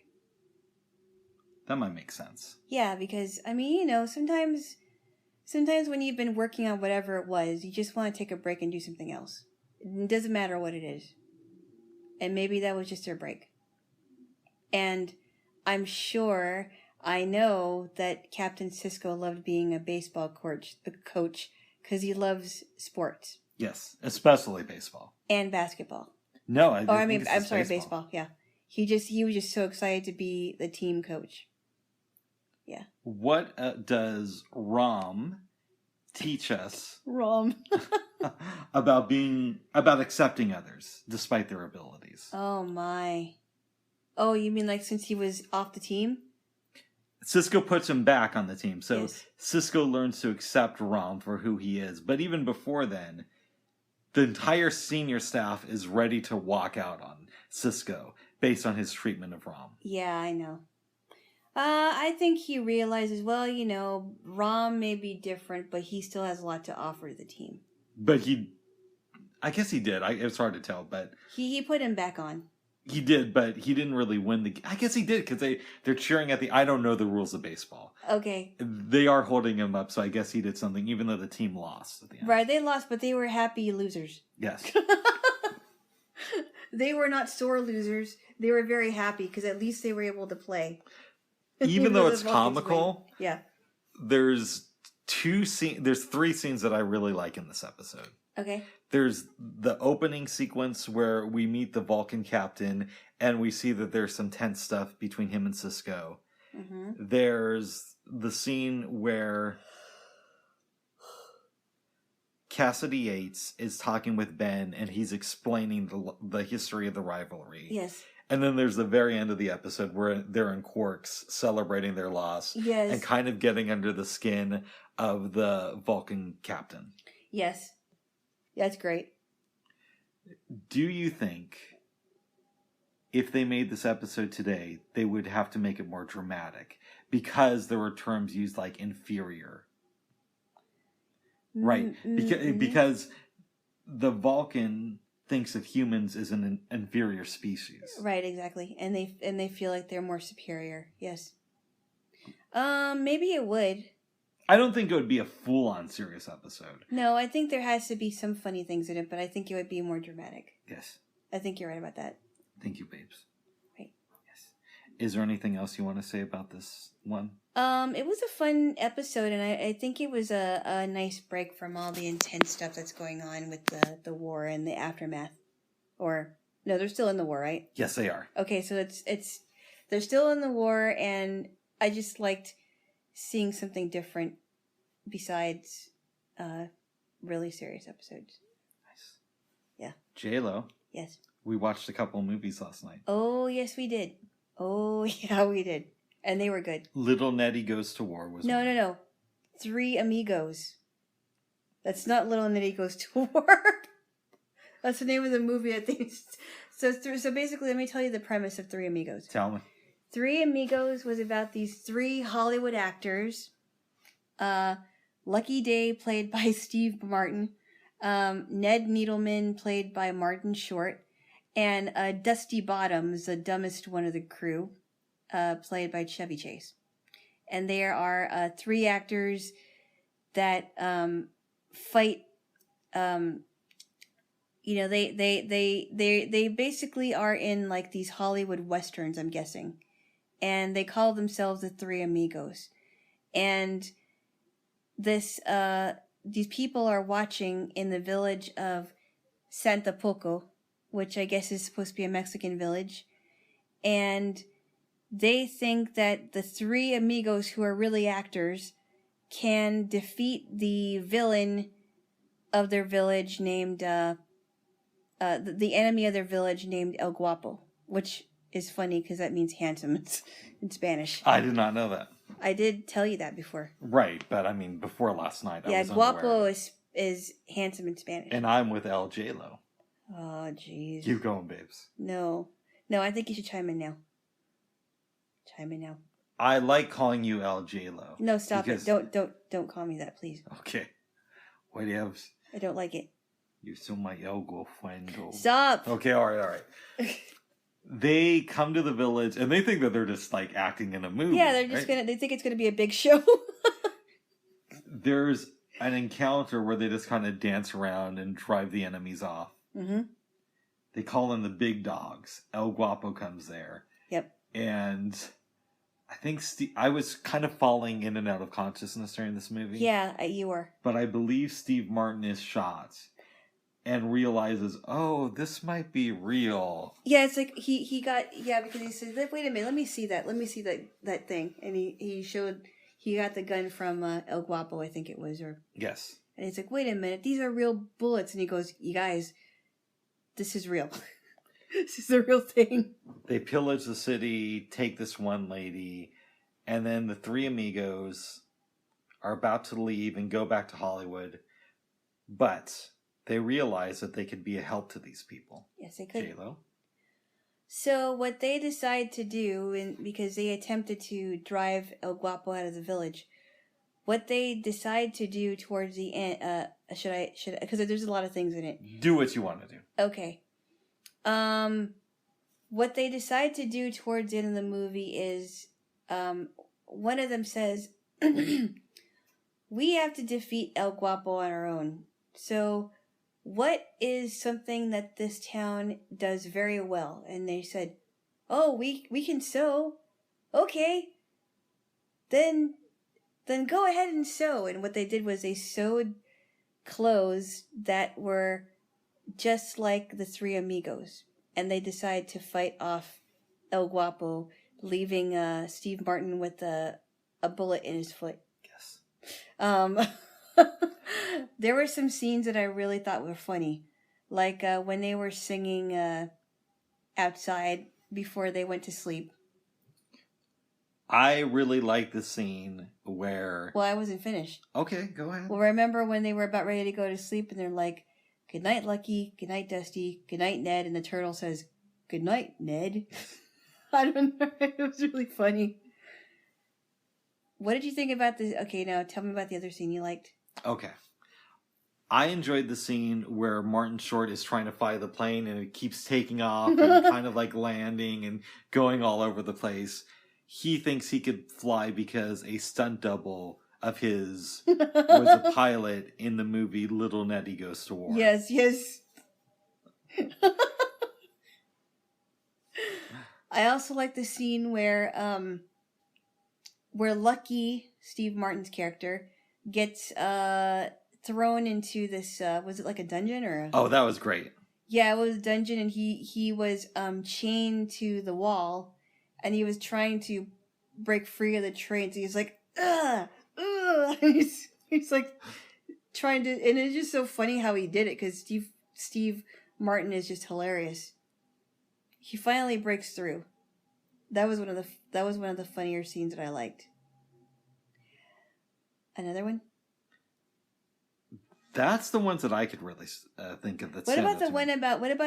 That might make sense. Yeah, because, I mean, you know, sometimes when you've been working on whatever it was, you just want to take a break and do something else. It doesn't matter what it is. And maybe that was just their break. And I know that Captain Sisko loved being a baseball coach because he loves sports. Yes, especially baseball. And basketball. No, I'm sorry, baseball. Yeah. He was just so excited to be the team coach. Yeah. What does Rom teach us about accepting others despite their abilities? Oh my. Oh, you mean like since he was off the team? Sisko puts him back on the team. So Sisko learns to accept Rom for who he is. But even before then, the entire senior staff is ready to walk out on Sisko based on his treatment of Rom. Yeah, I know. I think he realizes, well, you know, Rom may be different, but he still has a lot to offer the team. But I guess he did. It's hard to tell, but... He put him back on. He did, but he didn't really win I guess he did, because they're cheering at I don't know the rules of baseball. Okay. They are holding him up, so I guess he did something, even though the team lost at the end. Right, they lost, but they were happy losers. Yes. They were not sore losers. They were very happy, because at least they were able to play. Even though it's comical, yeah. There's 3 scenes that I really like in this episode. Okay. There's the opening sequence where we meet the Vulcan captain and we see that there's some tense stuff between him and Sisko. Mm-hmm. There's the scene where Cassidy Yates is talking with Ben and he's explaining the history of the rivalry. Yes. And then there's the very end of the episode where they're in Quarks celebrating their loss. Yes. And kind of getting under the skin of the Vulcan captain. Yes. That's great. Do you think if they made this episode today, they would have to make it more dramatic? Because there were terms used like inferior. Right. Because the Vulcan thinks of humans as an inferior species. Right, exactly. And they feel like they're more superior. Yes. Maybe it would. I don't think it would be a full-on serious episode. No, I think there has to be some funny things in it, but I think it would be more dramatic. Yes. I think you're right about that. Thank you, babes. Right. Yes. Is there anything else you want to say about this one? It was a fun episode, and I think it was a nice break from all the intense stuff that's going on with the war and the aftermath. Or, no, they're still in the war, right? Yes, they are. Okay, so they're still in the war, and I just liked seeing something different besides really serious episodes. Nice. Yeah. Jaylo. Yes. We watched a couple movies last night. Oh, yes, we did. Oh, yeah, we did. And they were good. Little Nettie Goes to War was one. No. Three Amigos. That's not Little Nettie Goes to War. That's the name of the movie, I think. So basically, let me tell you the premise of Three Amigos. Tell me. Three Amigos was about these three Hollywood actors. Lucky Day, played by Steve Martin. Ned Needleman, played by Martin Short. And Dusty Bottoms, the dumbest one of the crew, played by Chevy Chase. And there are three actors that fight. They basically are in like these Hollywood westerns, I'm guessing, and they call themselves the Three Amigos. And these people are watching in the village of Santa Poco, which I guess is supposed to be a Mexican village, and they think that the Three Amigos, who are really actors, can defeat the villain of their village named the enemy of their village named El Guapo, which is funny because that means handsome in Spanish. I did not know that. I did tell you that before. Right, but I mean, before last night, I was Guapo unaware. is handsome in Spanish. And I'm with El Jaylo. Oh, jeez. Keep going, babes. No, I think you should chime in now. I like calling you El Jaylo. No, stop it. Don't call me that, please. Okay. What else? I don't like it. You're so my El Guafuendo. Stop. Okay, all right. They come to the village, and they think that they're just, like, acting in a movie. Yeah, they're just right? they think it's gonna be a big show. There's an encounter where they just kind of dance around and drive the enemies off. Mm-hmm. They call in the big dogs. El Guapo comes there. Yep. And I think I was kind of falling in and out of consciousness during this movie. Yeah, you were. But I believe Steve Martin is shot and realizes, oh, this might be real. Yeah, it's like he got, because he said, wait a minute, let me see that thing. And he got the gun from El Guapo, I think it was. Yes. And he's like, wait a minute, these are real bullets. And he goes, you guys, this is real. This is the real thing. They pillage the city, take this one lady, and then the Three Amigos are about to leave and go back to Hollywood, but they realize that they could be a help to these people. Yes, they could. Jaylo. So what they decide to do, because they attempted to drive El Guapo out of the village, what they decide to do towards the end, because there's a lot of things in it. Do what you want to do. Okay. What they decide to do towards the end of the movie is, one of them says, we have to defeat El Guapo on our own. So what is something that this town does very well? And they said, oh, we can sew. Okay. Then go ahead and sew. And what they did was they sewed clothes that were just like the Three Amigos. And they decide to fight off El Guapo, leaving Steve Martin with a bullet in his foot. Yes. There were some scenes that I really thought were funny. Like when they were singing outside before they went to sleep. I really like the scene where... Well, I wasn't finished. Okay, go ahead. Well, remember when they were about ready to go to sleep and they're like, "Good night, Lucky. Good night, Dusty. Good night, Ned." And the turtle says, "Good night, Ned." I don't know. It was really funny. What did you think about this? Okay, now tell me about the other scene you liked. Okay. I enjoyed the scene where Martin Short is trying to fly the plane and it keeps taking off and kind of like landing and going all over the place. He thinks he could fly because a stunt double of his was a pilot in the movie Little Nettie Goes to War. Yes. I also like the scene where Lucky, Steve Martin's character, gets thrown into this, was it like a dungeon or Oh, that was great. Yeah, it was a dungeon, and he was chained to the wall, and he was trying to break free of the train. So he's like, ugh, ugh. And he's like trying to, and it's just so funny how he did it because Steve Martin is just hilarious. He finally breaks through. That was one of the funnier scenes that I liked. Another one. That's the ones that I could really think of. What about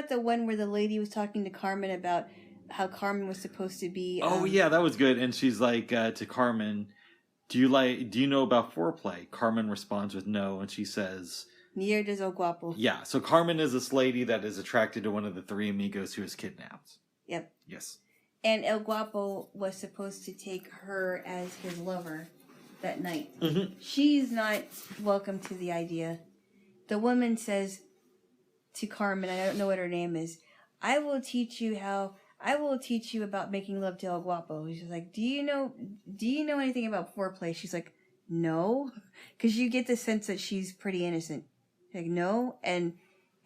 the one where the lady was talking to Carmen about how Carmen was supposed to be? Oh yeah, that was good. And she's like to Carmen, "Do you know about foreplay?" Carmen responds with no, and she says, "Neither does El Guapo." Yeah, so Carmen is this lady that is attracted to one of the three amigos who is kidnapped. Yep. Yes. And El Guapo was supposed to take her as his lover that night. Mm-hmm. She's not welcome to the idea. The woman says to Carmen, I don't know what her name is, I will teach you about making love to El Guapo. She's like, do you know anything about foreplay? She's like, no. Because you get the sense that she's pretty innocent. Like, no. And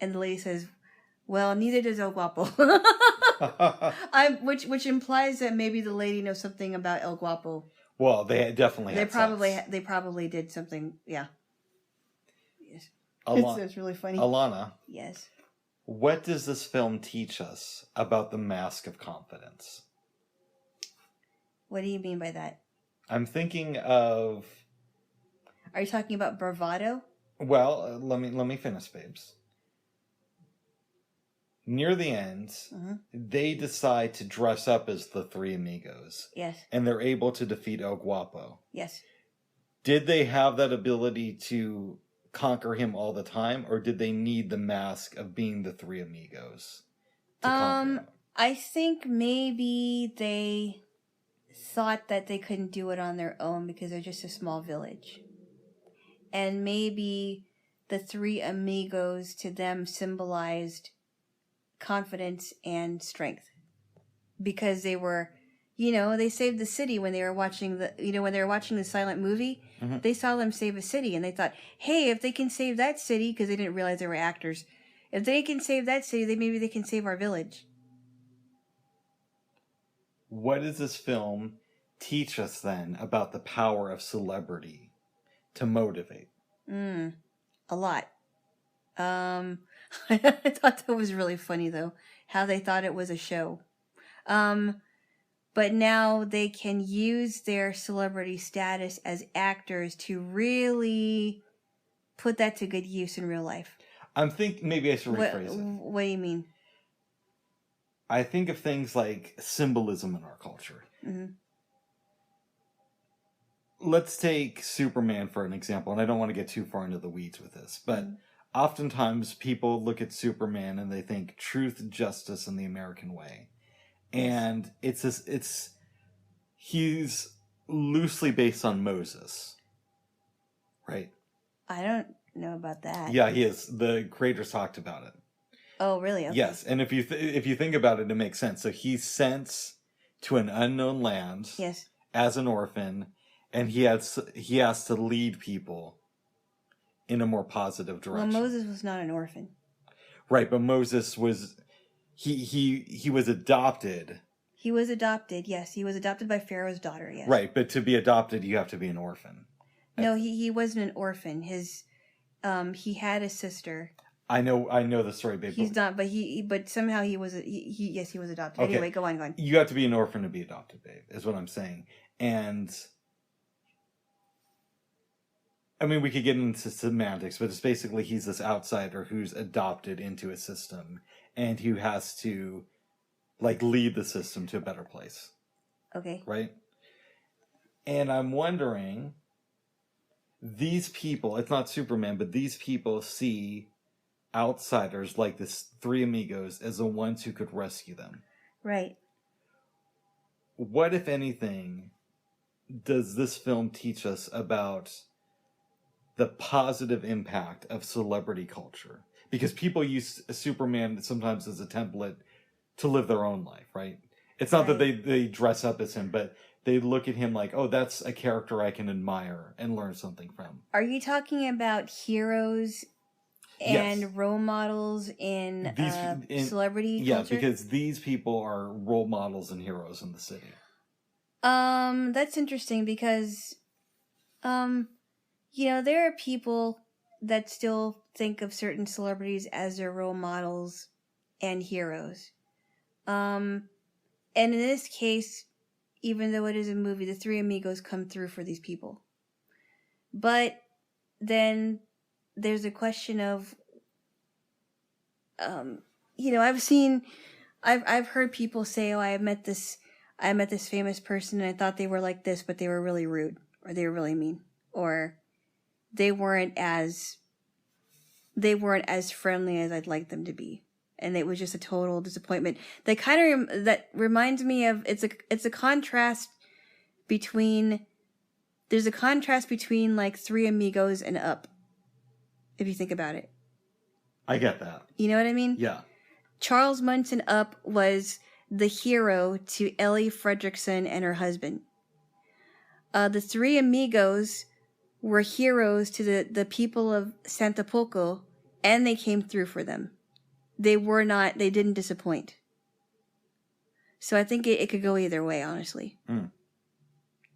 the lady says, well, neither does El Guapo. Which implies that maybe the lady knows something about El Guapo. Well, they definitely they probably did something, yeah. Yes. It's really funny. Alana. Yes. What does this film teach us about the mask of confidence? What do you mean by that? I'm thinking of... Are you talking about bravado? Well, let me finish, babes. Near the end, they decide to dress up as the three amigos. Yes. And they're able to defeat El Guapo. Yes. Did they have that ability to conquer him all the time, or did they need the mask of being the three amigos to conquer him? I think maybe they thought that they couldn't do it on their own because they're just a small village. And maybe the three amigos to them symbolized confidence and strength because they were, they saved the city when they were watching the silent movie. Mm-hmm. They saw them save a city and they thought, hey, if they can save that city, because they didn't realize they were actors, if they can save that city, then maybe they can save our village. What does this film teach us then about the power of celebrity to motivate? A lot. I thought that was really funny, though, how they thought it was a show. But now they can use their celebrity status as actors to really put that to good use in real life. Maybe I should rephrase it. What do you mean? I think of things like symbolism in our culture. Mm-hmm. Let's take Superman for an example, and I don't want to get too far into the weeds with this, but oftentimes people look at Superman and they think truth, justice, and the American way. And he's loosely based on Moses, right? I don't know about that. Yeah, he is. The creators talked about it. Oh, really? Okay. Yes, and if you think about it, it makes sense. So he's sent to an unknown land, yes, as an orphan, and he has to lead people in a more positive direction. Well, Moses was not an orphan, right? But Moses was. He was adopted. He was adopted, yes. He was adopted by Pharaoh's daughter, yes. Right, but to be adopted, you have to be an orphan. No, he wasn't an orphan. He had a sister. I know the story, babe. He's not, but somehow he was adopted. Okay. Anyway, go on. You have to be an orphan to be adopted, babe, is what I'm saying. And I mean, we could get into semantics, but it's basically he's this outsider who's adopted into a system and who has to, like, lead the system to a better place. Okay. Right? And I'm wondering, these people, it's not Superman, but these people see outsiders like this three amigos as the ones who could rescue them. Right. What, if anything, does this film teach us about the positive impact of celebrity culture? Because people use Superman sometimes as a template to live their own life, right? It's not that they dress up as him, but they look at him like, oh, that's a character I can admire and learn something from. Are you talking about heroes and yes. role models in celebrity culture? Yeah, because these people are role models and heroes in the city. That's interesting because, there are people that still think of certain celebrities as their role models and heroes. And in this case, even though it is a movie, the three amigos come through for these people. But then there's a question of, I've heard people say, oh, I met this famous person and I thought they were like this, but they were really rude, or they were really mean, or they weren't as friendly as I'd like them to be. And it was just a total disappointment. That reminds me of, it's a contrast between, there's a contrast between like Three Amigos and Up, if you think about it. I get that. You know what I mean? Yeah. Charles Munson Up was the hero to Ellie Fredrickson and her husband. The Three Amigos were heroes to the people of Santapolco, and they came through for them. They didn't disappoint. So I think it could go either way, honestly. Mm.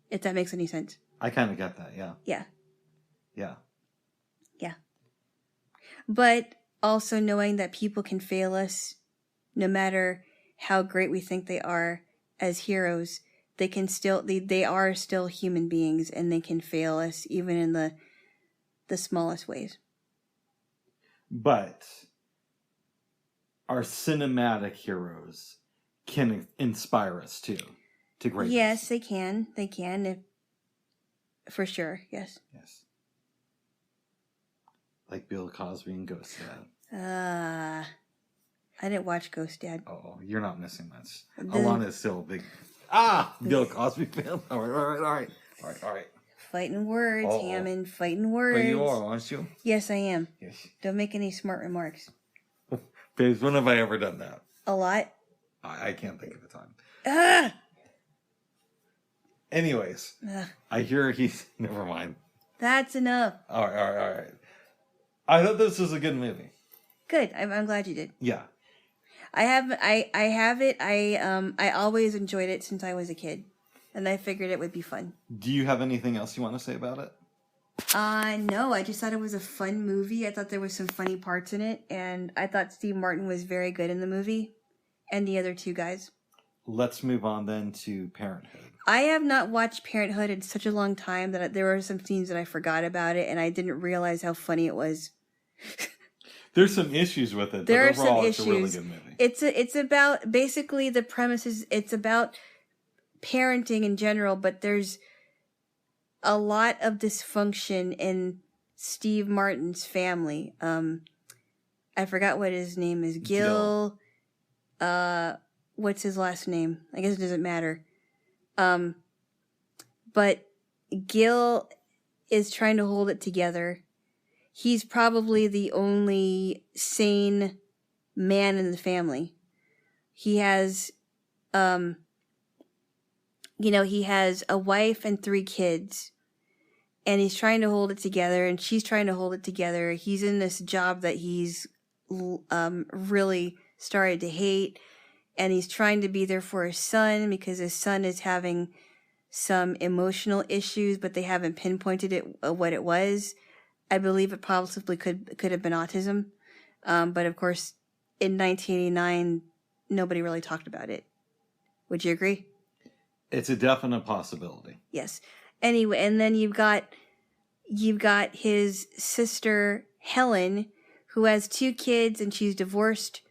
If that makes any sense. I kind of get that, yeah. Yeah. Yeah. Yeah. But also knowing that people can fail us, no matter how great we think they are as heroes, they are still human beings, and they can fail us even in the smallest ways. But our cinematic heroes can inspire us too to greatness. Yes, they can. They can, for sure. Yes. Yes. Like Bill Cosby and Ghost Dad. I didn't watch Ghost Dad. Oh, you're not missing much. Alana is still a big Bill Cosby fan. All right. Fighting words, Hammond. Fighting words. But you are, aren't you? Yes, I am. Yes. Don't make any smart remarks. Babes, when have I ever done that? A lot. I can't think of a time. Anyways, I hear he's... Never mind. That's enough. All right. I thought this was a good movie. Good. I'm glad you did. Yeah. I have it. I always enjoyed it since I was a kid, and I figured it would be fun. Do you have anything else you want to say about it? No. I just thought it was a fun movie. I thought there was some funny parts in it, and I thought Steve Martin was very good in the movie, and the other two guys. Let's move on then to Parenthood. I have not watched Parenthood in such a long time that there were some scenes that I forgot about it, and I didn't realize how funny it was. There's some issues with it, but overall it's a really good movie. It's about, basically the premise is, it's about parenting in general, but there's a lot of dysfunction in Steve Martin's family. I forgot what his name is. Gil. What's his last name? I guess it doesn't matter. But Gil is trying to hold it together. He's probably the only sane man in the family. He has, he has a wife and 3 kids, and he's trying to hold it together, and she's trying to hold it together. He's in this job that he's really started to hate, and he's trying to be there for his son because his son is having some emotional issues, but they haven't pinpointed what it was. I believe it possibly could have been autism. But of course, in 1989, nobody really talked about it. Would you agree? It's a definite possibility. Yes. Anyway, and then you've got his sister Helen, who has 2 kids, and she's divorced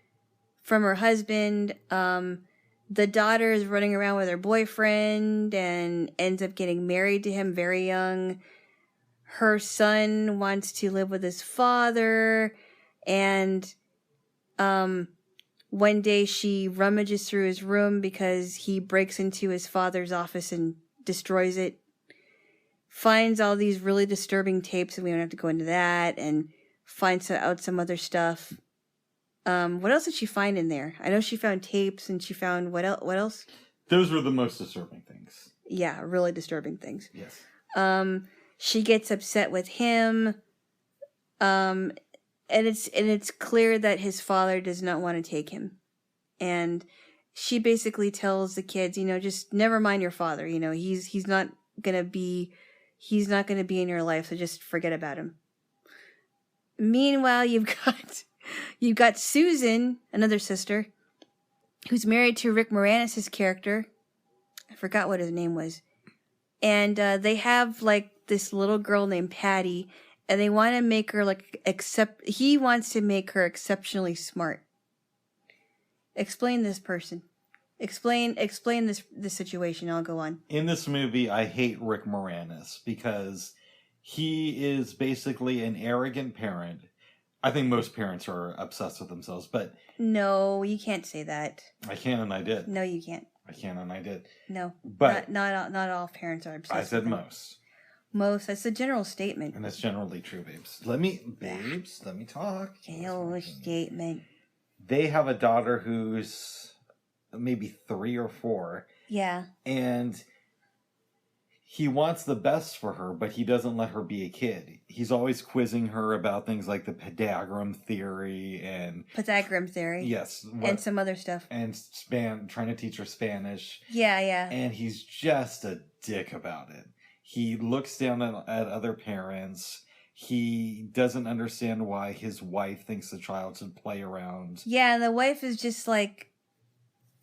from her husband. The daughter is running around with her boyfriend and ends up getting married to him very young. Her son wants to live with his father, and one day she rummages through his room because he breaks into his father's office and destroys it. Finds all these really disturbing tapes, and we don't have to go into that, and finds out some other stuff. What else did she find in there? I know she found tapes, and she found what else? Those were the most disturbing things. Yeah, really disturbing things. Yes. She gets upset with him. And it's clear that his father does not want to take him. And she basically tells the kids, just never mind your father. He's not gonna be in your life, so just forget about him. Meanwhile, you've got Susan, another sister, who's married to Rick Moranis' character. I forgot what his name was. And they have this little girl named Patty, and they want to make her he wants to make her exceptionally smart. Explain this person. Explain this situation. I'll go on. In this movie, I hate Rick Moranis because he is basically an arrogant parent. I think most parents are obsessed with themselves, but... No, you can't say that. I can and I did. No, you can't. I can and I did. No, but not all parents are obsessed I said with them. most. Most. That's a general statement. And that's generally true, babes. Let me talk. General statement. They have a daughter who's maybe 3 or 4. Yeah. And he wants the best for her, but he doesn't let her be a kid. He's always quizzing her about things like the Pythagorean theory and... Pythagorean theory. Yes. And some other stuff. And trying to teach her Spanish. Yeah, yeah. And he's just a dick about it. He looks down at other parents. He doesn't understand why his wife thinks the child should play around. Yeah, and the wife is just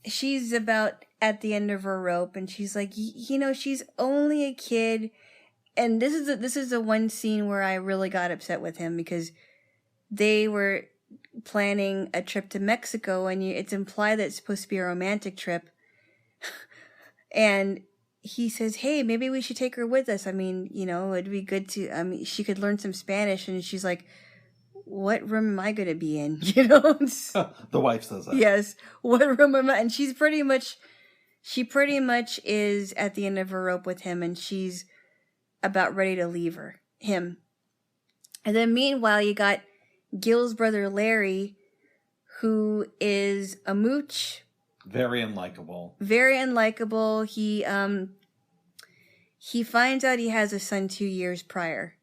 she's about at the end of her rope, and she's like, she's only a kid. And this is the one scene where I really got upset with him, because they were planning a trip to Mexico, and it's implied that it's supposed to be a romantic trip. And he says, hey, maybe we should take her with us. I mean, it'd be good to, she could learn some Spanish. And she's like, what room am I going to be in? The wife says that. Yes. What room am I? And she pretty much is at the end of her rope with him, and she's about ready to leave him. And then meanwhile, you got Gil's brother Larry, who is a mooch. Very unlikable. Very unlikable. He finds out he has a son 2 years prior.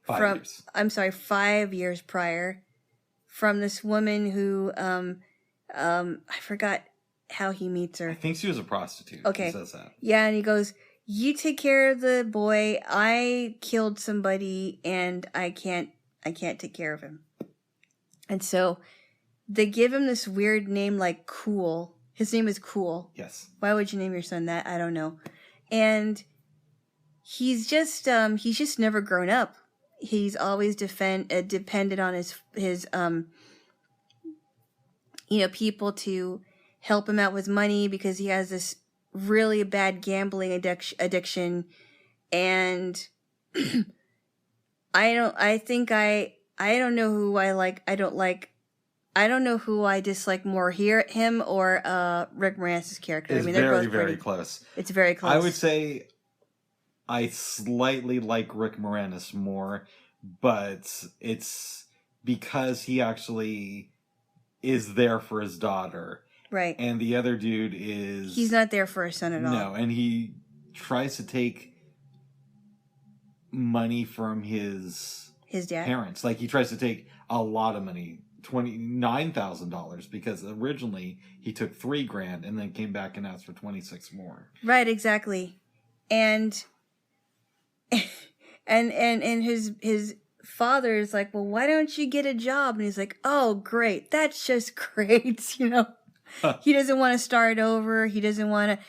5 years. I'm sorry, 5 years prior, from this woman who, I forgot how he meets her. I think she was a prostitute. Okay. He says that. Yeah, and he goes, you take care of the boy. I killed somebody, and I can't take care of him. And so they give him this weird name like Cool. His name is Cool. Yes. Why would you name your son that? I don't know. And he's just never grown up. He's always depended on his people to help him out with money, because he has this really bad gambling addiction. And I don't know who I like. I don't know who I dislike more here, him or Rick Moranis' character. It's they're very, both very close. It's very close. I would say I slightly like Rick Moranis more, but it's because he actually is there for his daughter. Right. And the other dude is... He's not there for his son at all. No, and he tries to take money from his dad? Parents. He tries to take a lot of money. $29,000, because originally he took $3,000 and then came back and asked for 26 more. Right, exactly. And his father is like, well, why don't you get a job? And he's like, oh, great. That's just great. He doesn't want to start over. He doesn't want to.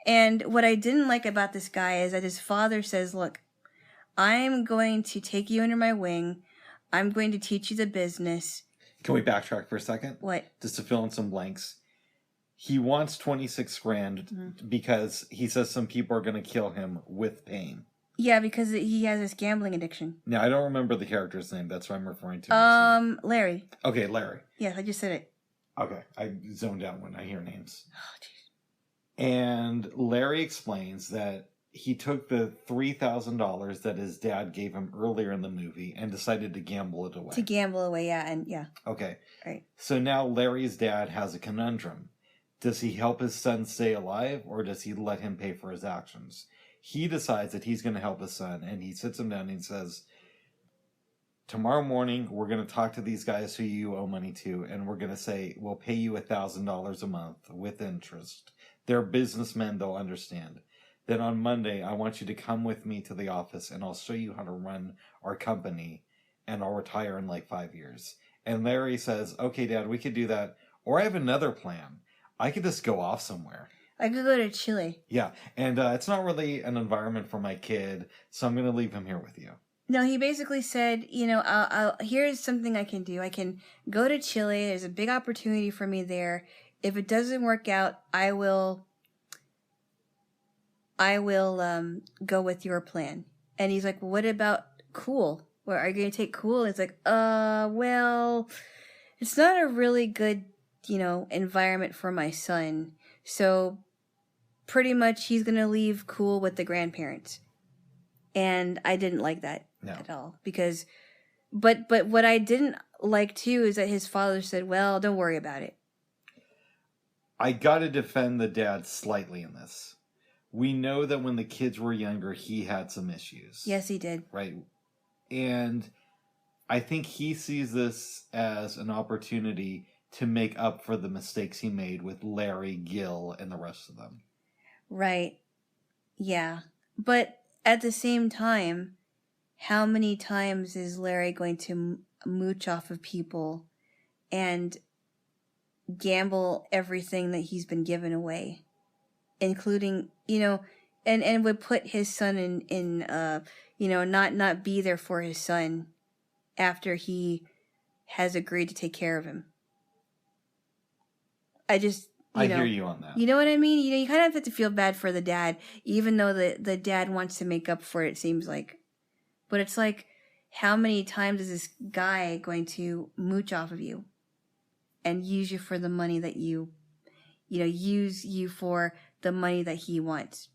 And what I didn't like about this guy is that his father says, look, I'm going to take you under my wing. I'm going to teach you the business. Can we backtrack for a second? What? Just to fill in some blanks. He wants 26 grand because he says some people are going to kill him with pain. Yeah, because he has this gambling addiction. Now, I don't remember the character's name. That's what I'm referring to. Larry. Okay, Larry. Yeah, I just said it. Okay, I zoned out when I hear names. Oh, jeez. And Larry explains that he took the $3,000 that his dad gave him earlier in the movie and decided to gamble it away. Yeah. Okay. Right. So now Larry's dad has a conundrum. Does he help his son stay alive, or does he let him pay for his actions? He decides that he's going to help his son, and he sits him down and he says, tomorrow morning, we're going to talk to these guys who you owe money to, and we're going to say, we'll pay you $1,000 a month with interest. They're businessmen, they'll understand. Then on Monday, I want you to come with me to the office, and I'll show you how to run our company, and I'll retire in like 5 years. And Larry says, okay, Dad, we could do that. Or I have another plan. I could just go off somewhere. I could go to Chile. Yeah, and it's not really an environment for my kid, so I'm going to leave him here with you. No, he basically said, here's something I can do. I can go to Chile. There's a big opportunity for me there. If it doesn't work out, I will go with your plan. And he's like, well, what about Cool? Well, are you going to take Cool? And it's like, well, it's not a really good, environment for my son. So pretty much he's going to leave Cool with the grandparents. And I didn't like that at all because, but what I didn't like too is that his father said, well, don't worry about it. I got to defend the dad slightly in this. We know that when the kids were younger, he had some issues. Yes, he did. Right. And I think he sees this as an opportunity to make up for the mistakes he made with Larry, Gil, and the rest of them. Right. Yeah. But at the same time, how many times is Larry going to mooch off of people and gamble everything that he's been given away, including, and would put his son in not be there for his son after he has agreed to take care of him. I hear you on that. You know what I mean? You kind of have to feel bad for the dad, even though the dad wants to make up for it seems like. But it's like, how many times is this guy going to mooch off of you and use you for the money that use you for the money that he wants?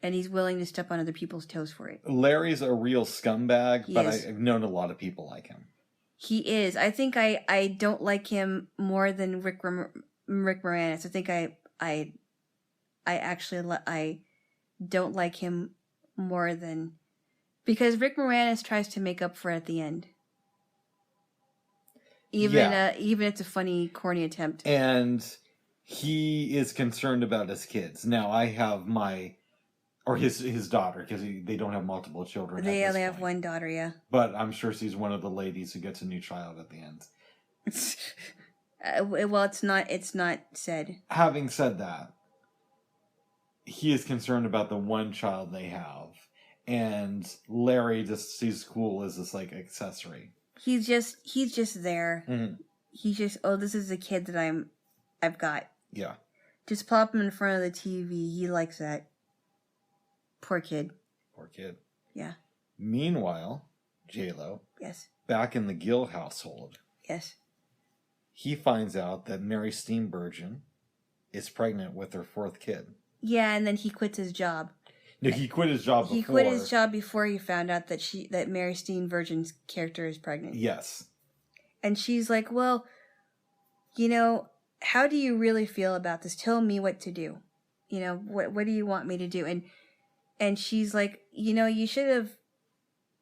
And he's willing to step on other people's toes for it. Larry's a real scumbag, He but is. I've known a lot of people like him. He is. I think I don't like him more than Rick Moranis. I think I don't like him more than, because Rick Moranis tries to make up for it at the end. Even it's a funny, corny attempt. And he is concerned about his kids. Now I have his daughter, because they don't have multiple children. They only have one daughter, yeah. But I'm sure she's one of the ladies who gets a new child at the end. Well, it's not said. Having said that, he is concerned about the one child they have, and Larry just sees Cool as this like accessory. He's just there. Mm-hmm. He's just, this is the kid that I've got. Yeah. Just plop him in front of the TV. He likes that. Poor kid. Yeah. Meanwhile, Jaylo. Yes. Back in the Gill household. Yes. He finds out that Mary Steenburgen is pregnant with her fourth kid. Yeah, and then he quits his job. No, he quit his job before. He quit his job before he found out that Mary Steenburgen's character is pregnant. Yes. And she's like, well, how do you really feel about this? Tell me what to do. What do you want me to do? And she's like, you should have,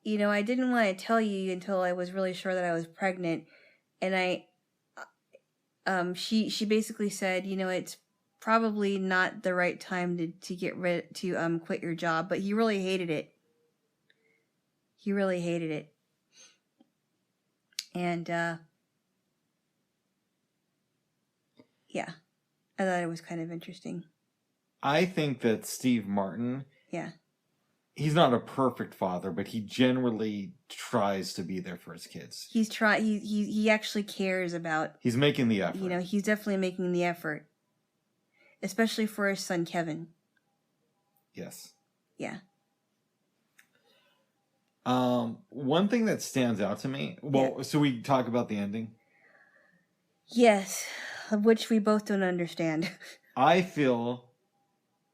I didn't want to tell you until I was really sure that I was pregnant. And she basically said, it's probably not the right time to quit your job, but he really hated it. And, yeah, I thought it was kind of interesting. I think that Steve Martin, Yeah. he's not a perfect father, but he generally tries to be there for his kids. He actually cares about. He's making the effort. You know, he's definitely making the effort, especially for his son Kevin. Yes. Yeah. One thing that stands out to me. Well, so we talk about the ending. Yes, which we both don't understand. I feel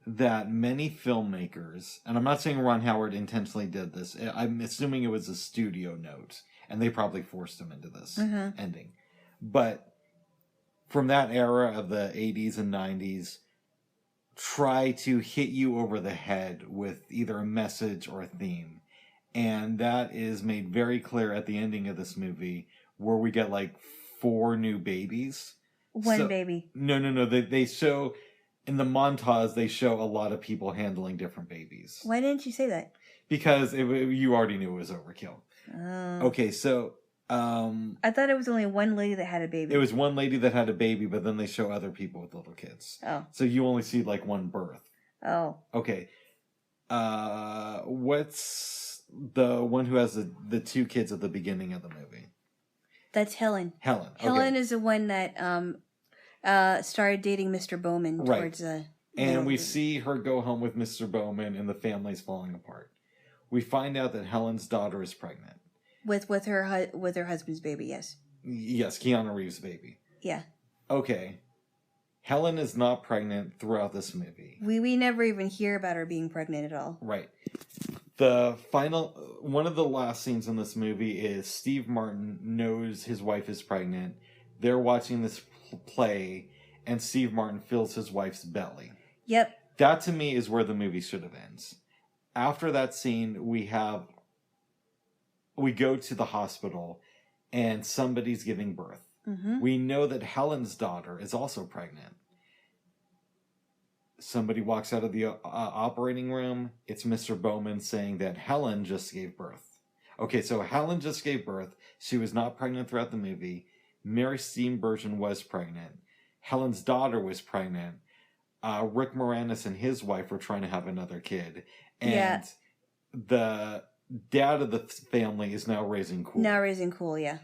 that many filmmakers, and I'm not saying Ron Howard intentionally did this. I'm assuming it was a studio note, and they probably forced him into this ending. But from that era of the 80s and 90s, try to hit you over the head with either a message or a theme. And that is made very clear at the ending of this movie, where we get like 4 new babies. One baby. No. They show, in the montage, they show a lot of people handling different babies. Why didn't you say that? Because you already knew it was overkill. Okay, so... I thought it was only one lady that had a baby. It was one lady that had a baby, but then they show other people with little kids. Oh. So you only see like one birth. Oh. Okay. What's the one who has the 2 kids at the beginning of the movie? That's Helen. Helen. Okay. Helen is the one that started dating Mr. Bowman towards the... And we see her go home with Mr. Bowman, and the family's falling apart. We find out that Helen's daughter is pregnant. With her husband's baby, yes. Yes, Keanu Reeves' baby. Yeah. Okay. Helen is not pregnant throughout this movie. We never even hear about her being pregnant at all. Right. One of the last scenes in this movie is Steve Martin knows his wife is pregnant. They're watching this play, and Steve Martin fills his wife's belly. Yep. That, to me, is where the movie should have ended. After that scene, we go to the hospital, and somebody's giving birth. Mm-hmm. We know that Helen's daughter is also pregnant. Somebody walks out of the operating room. It's Mr. Bowman saying that Helen just gave birth. Okay, so Helen just gave birth. She was not pregnant throughout the movie. Mary Steenburgen was pregnant. Helen's daughter was pregnant. Rick Moranis and his wife were trying to have another kid. And the dad of the family is now raising Cool. Now raising Cool, yeah.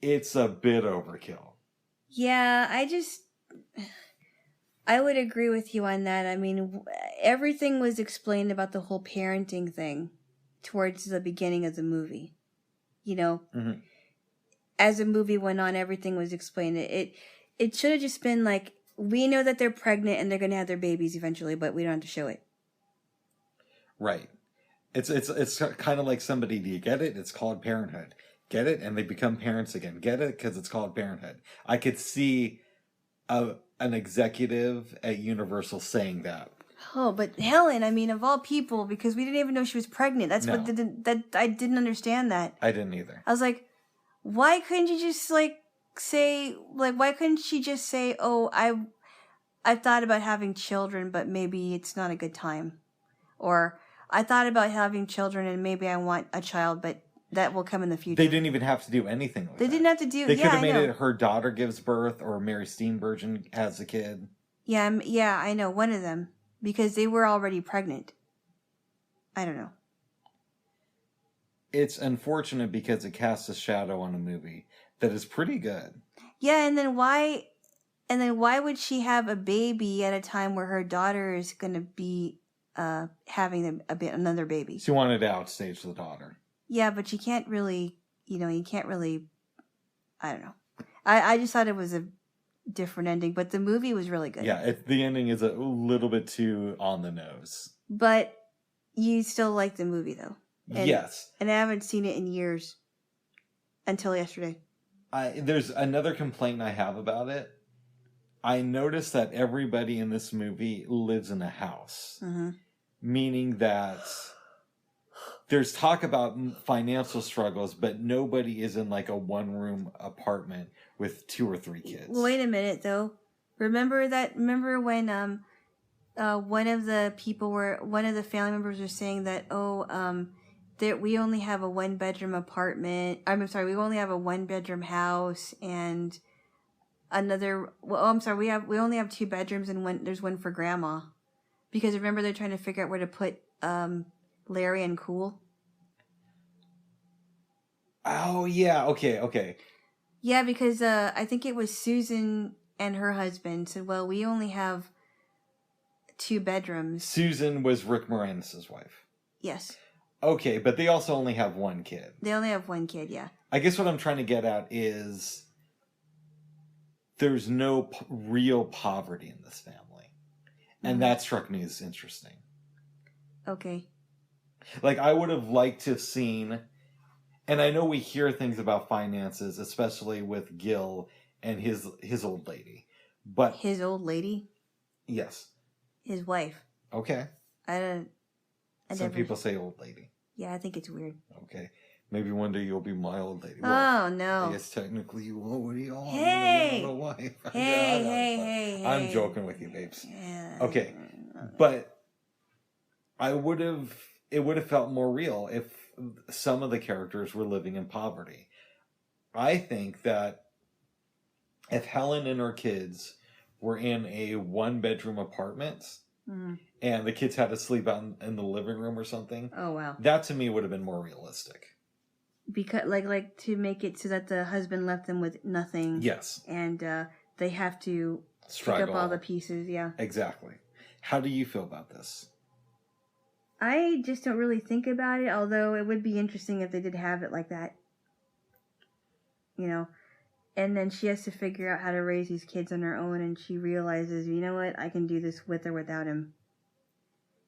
It's a bit overkill. Yeah, I would agree with you on that. I mean, everything was explained about the whole parenting thing towards the beginning of the movie. You know, as the movie went on, everything was explained. It should have just been like, we know that they're pregnant and they're going to have their babies eventually, but we don't have to show it. Right. It's kind of like somebody, do you get it? It's called Parenthood. Get it? And they become parents again. Get it? Because it's called Parenthood. I could see an executive at Universal saying that. Oh, but Helen, I mean, of all people, because we didn't even know she was pregnant. That's what I didn't understand that. I didn't either. I was like, why couldn't you just say, why couldn't she just say, oh, I thought about having children, but maybe it's not a good time. Or I thought about having children and maybe I want a child, but that will come in the future. They didn't even have to do anything like that. They didn't have to do... They could have made it her daughter gives birth or Mary Steenburgen has a kid. Yeah, I know. One of them. Because they were already pregnant. I don't know. It's unfortunate because it casts a shadow on a movie that is pretty good. Yeah, and then why would she have a baby at a time where her daughter is going to be having another baby? She wanted to outstage the daughter. Yeah, but you can't really, I don't know. I just thought it was a different ending, but the movie was really good. Yeah, the ending is a little bit too on the nose. But you still like the movie, though. Yes. And I haven't seen it in years. Until yesterday. There's another complaint I have about it. I noticed that everybody in this movie lives in a house. Mm-hmm. Meaning that there's talk about financial struggles, but nobody is in like a one-room apartment with 2 or 3 kids. Wait a minute, though. Remember when one of the family members was saying that, that we only have a 1-bedroom apartment. I'm sorry, we only have a 1-bedroom house and another. Well, I'm sorry, we only have 2 bedrooms and there's one for grandma. Because remember they're trying to figure out where to put Larry and Cool. Oh, yeah. Okay. Yeah, because I think it was Susan and her husband said, well, we only have 2 bedrooms. Susan was Rick Moranis' wife. Yes. Okay, but they also only have 1 kid. They only have 1 kid, yeah. I guess what I'm trying to get at is there's no real poverty in this family. And that struck me as interesting. Okay. Like, I would have liked to have seen, and I know we hear things about finances, especially with Gil and his old lady. But his old lady? Yes. His wife. Okay. Some people say old lady. Yeah, I think it's weird. Okay. Maybe one day you'll be my old lady. Well, no. I guess technically you already are. Hey! Not a wife. Hey. I'm joking with you, babes. Yeah. Okay. But it would have felt more real if some of the characters were living in poverty. I think that if Helen and her kids were in a 1-bedroom apartment and the kids had to sleep out in the living room or something. Oh, wow. That to me would have been more realistic. Because like to make it so that the husband left them with nothing. Yes. And they have to struggle. Pick up all the pieces, yeah. Exactly. How do you feel about this? I just don't really think about it, although it would be interesting if they did have it like that. You know? And then she has to figure out how to raise these kids on her own, and she realizes, you know what, I can do this with or without him.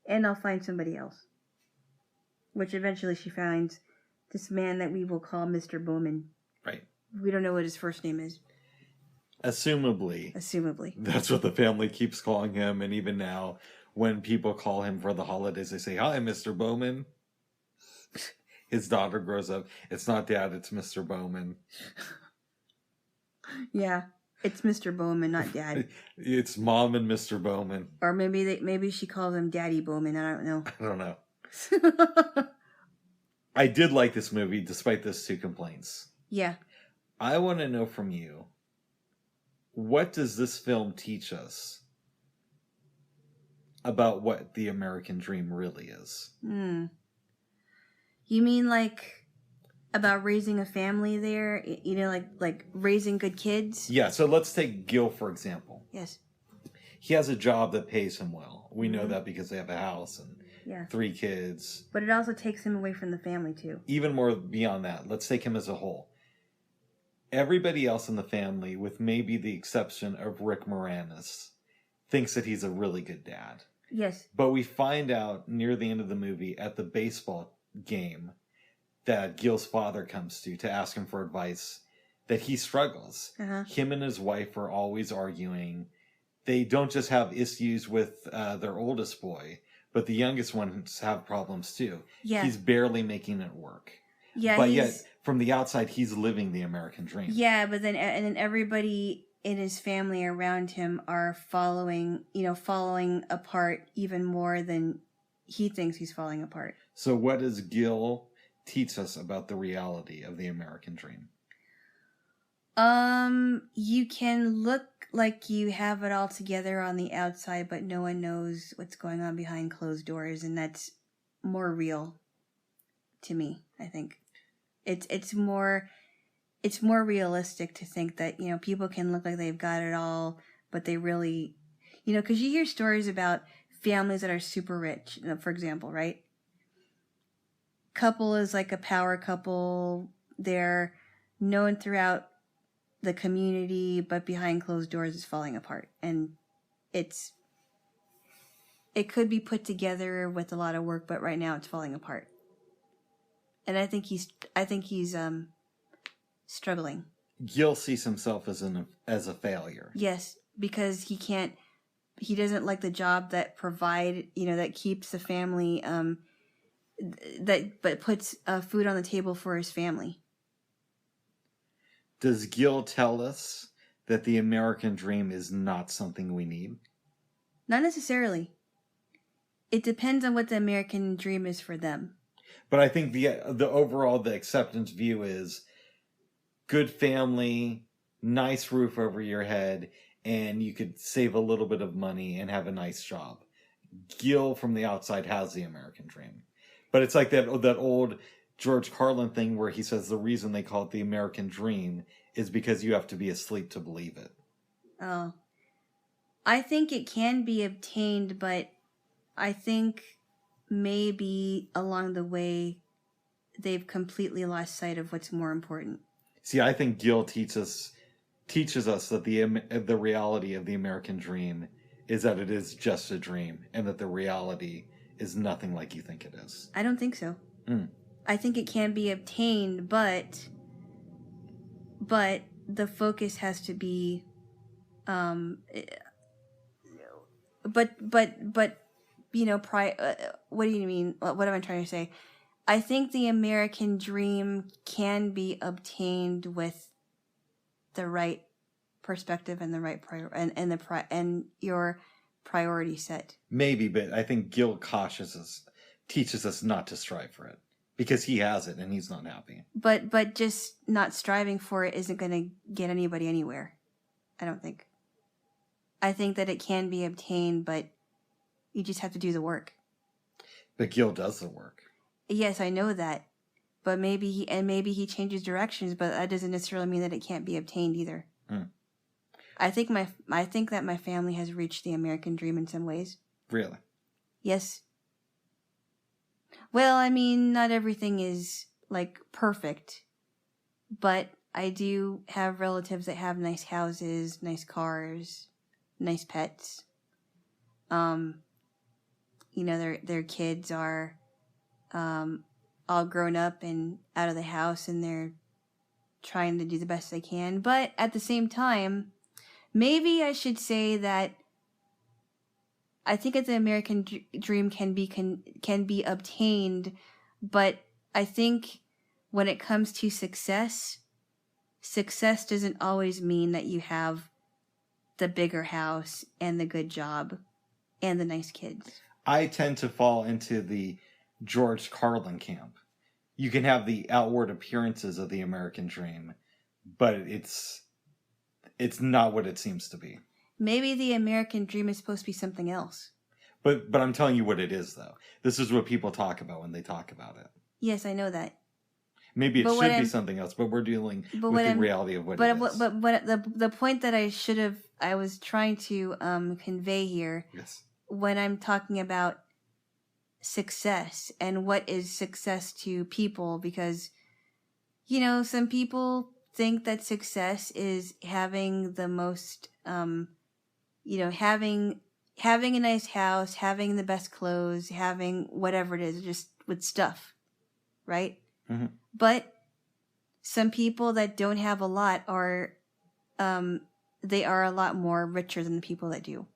And I'll find somebody else. Which eventually she finds this man that we will call Mr. Bowman. Right. We don't know what his first name is. Assumably. That's what the family keeps calling him, and even now, when people call him for the holidays, they say, "Hi, Mr. Bowman." His daughter grows up. It's not Dad, it's Mr. Bowman. Yeah, it's Mr. Bowman, not Dad. It's Mom and Mr. Bowman. Or maybe she calls him Daddy Bowman. I don't know. I don't know. I did like this movie, despite those 2 complaints. Yeah. I want to know from you, what does this film teach us about what the American dream really is? You mean like about raising a family there? You know, like raising good kids? Yeah, so let's take Gil, for example. Yes. He has a job that pays him well. We know that because they have a house and 3 kids. But it also takes him away from the family, too. Even more beyond that, let's take him as a whole. Everybody else in the family, with maybe the exception of Rick Moranis, thinks that he's a really good dad. Yes. But we find out near the end of the movie at the baseball game that Gil's father comes to ask him for advice, that he struggles. Him and his wife are always arguing. They don't just have issues with their oldest boy, but the youngest ones have problems too. Yeah. He's barely making it work. Yeah. But yet, from the outside, he's living the American dream. Yeah, but then everybody in his family around him are falling apart even more than he thinks he's falling apart. So what does Gil teach us about the reality of the American dream? You can look like you have it all together on the outside, but no one knows what's going on behind closed doors, and that's more real to me, I think. It's more realistic to think that, you know, people can look like they've got it all, but they really, you know, because you hear stories about families that are super rich, you know, for example, right? Couple is like a power couple. They're known throughout the community, but behind closed doors is falling apart. And it could be put together with a lot of work, but right now it's falling apart. And I think he's struggling. Gil sees himself as a failure. Yes, because he doesn't like the job that that keeps the family, but puts food on the table for his family. Does Gil tell us that the American dream is not something we need? Not necessarily. It depends on what the American dream is for them. But I think the overall, the acceptance view is good family, nice roof over your head, and you could save a little bit of money and have a nice job. Gil from the outside has the American dream. But it's like that old George Carlin thing where he says the reason they call it the American dream is because you have to be asleep to believe it. Oh. I think it can be obtained, but I think maybe along the way they've completely lost sight of what's more important. See, I think Gil teaches us that the reality of the American dream is that it is just a dream, and that the reality is nothing like you think it is. I don't think so. I think it can be obtained, but the focus has to be, but you know, what do you mean? What am I trying to say? I think the American dream can be obtained with the right perspective and the right and your priority set. Maybe, but I think Gil teaches us not to strive for it because he has it and he's not happy. But just not striving for it isn't going to get anybody anywhere. I don't think. I think that it can be obtained, but you just have to do the work. But Gil does the work. Yes, I know that. But maybe he changes directions, but that doesn't necessarily mean that it can't be obtained either. I think that my family has reached the American dream in some ways. Really? Yes. Well, I mean, not everything is like perfect, but I do have relatives that have nice houses, nice cars, nice pets. You know, their kids are all grown up and out of the house, and they're trying to do the best they can. But at the same time, maybe I should say that I think that the American dream can be obtained, but I think when it comes to success doesn't always mean that you have the bigger house and the good job and the nice kids. I tend to fall into the George Carlin camp. You can have the outward appearances of the American dream, but it's not what it seems to be. Maybe the American dream is supposed to be something else. But I'm telling you what it is, though. This is what people talk about when they talk about it. Yes, I know that. Maybe it should be something else, but we're dealing with the reality of what it is. But the point that I was trying to convey here, yes, when I'm talking about success and what is success to people, because, you know, some people think that success is having the most, you know, having a nice house, having the best clothes, having whatever it is, just with stuff, right? Mm-hmm. But some people that don't have a lot are, they are a lot more richer than the people that do.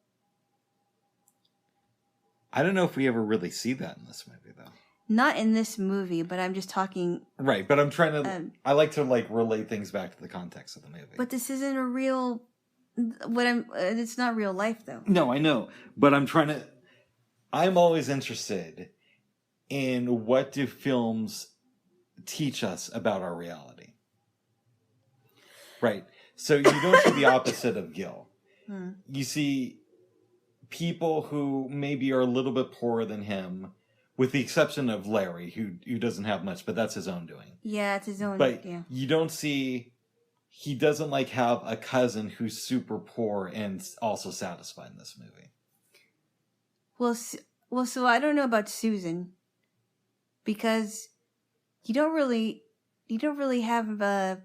I don't know if we ever really see that in this movie, though. Not in this movie, but I'm just talking. Right, but I'm trying to. I like to relate things back to the context of the movie. But this isn't a real. It's not real life, though. No, I know, but I'm trying to. I'm always interested in what do films teach us about our reality. Right. So you don't see the opposite of Gil. You see people who maybe are a little bit poorer than him, with the exception of Larry, who doesn't have much, but that's his own doing. Yeah, it's his own. But yeah. You don't see. He doesn't have a cousin who's super poor and also satisfied in this movie. Well, so I don't know about Susan, because you don't really have a.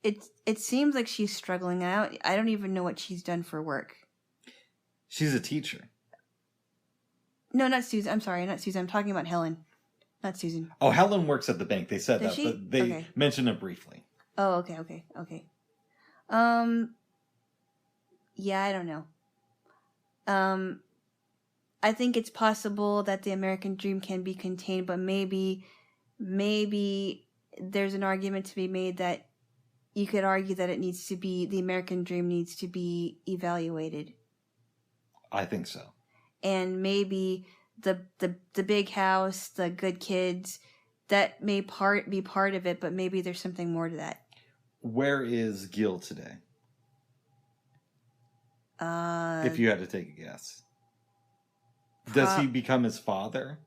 It seems like she's struggling out. I don't even know what she's done for work. She's a teacher. No, not Susan. I'm sorry, not Susan. I'm talking about Helen, not Susan. Oh, Helen works at the bank. They said Does that, she? but they mentioned it briefly. Oh, okay. Yeah, I don't know. I think it's possible that the American dream can be contained, but maybe there's an argument to be made that you could argue that the American dream needs to be evaluated. I think so. And maybe the big house, the good kids, that may be part of it, but maybe there's something more to that. Where is Gil today? If you had to take a guess. Does he become his father?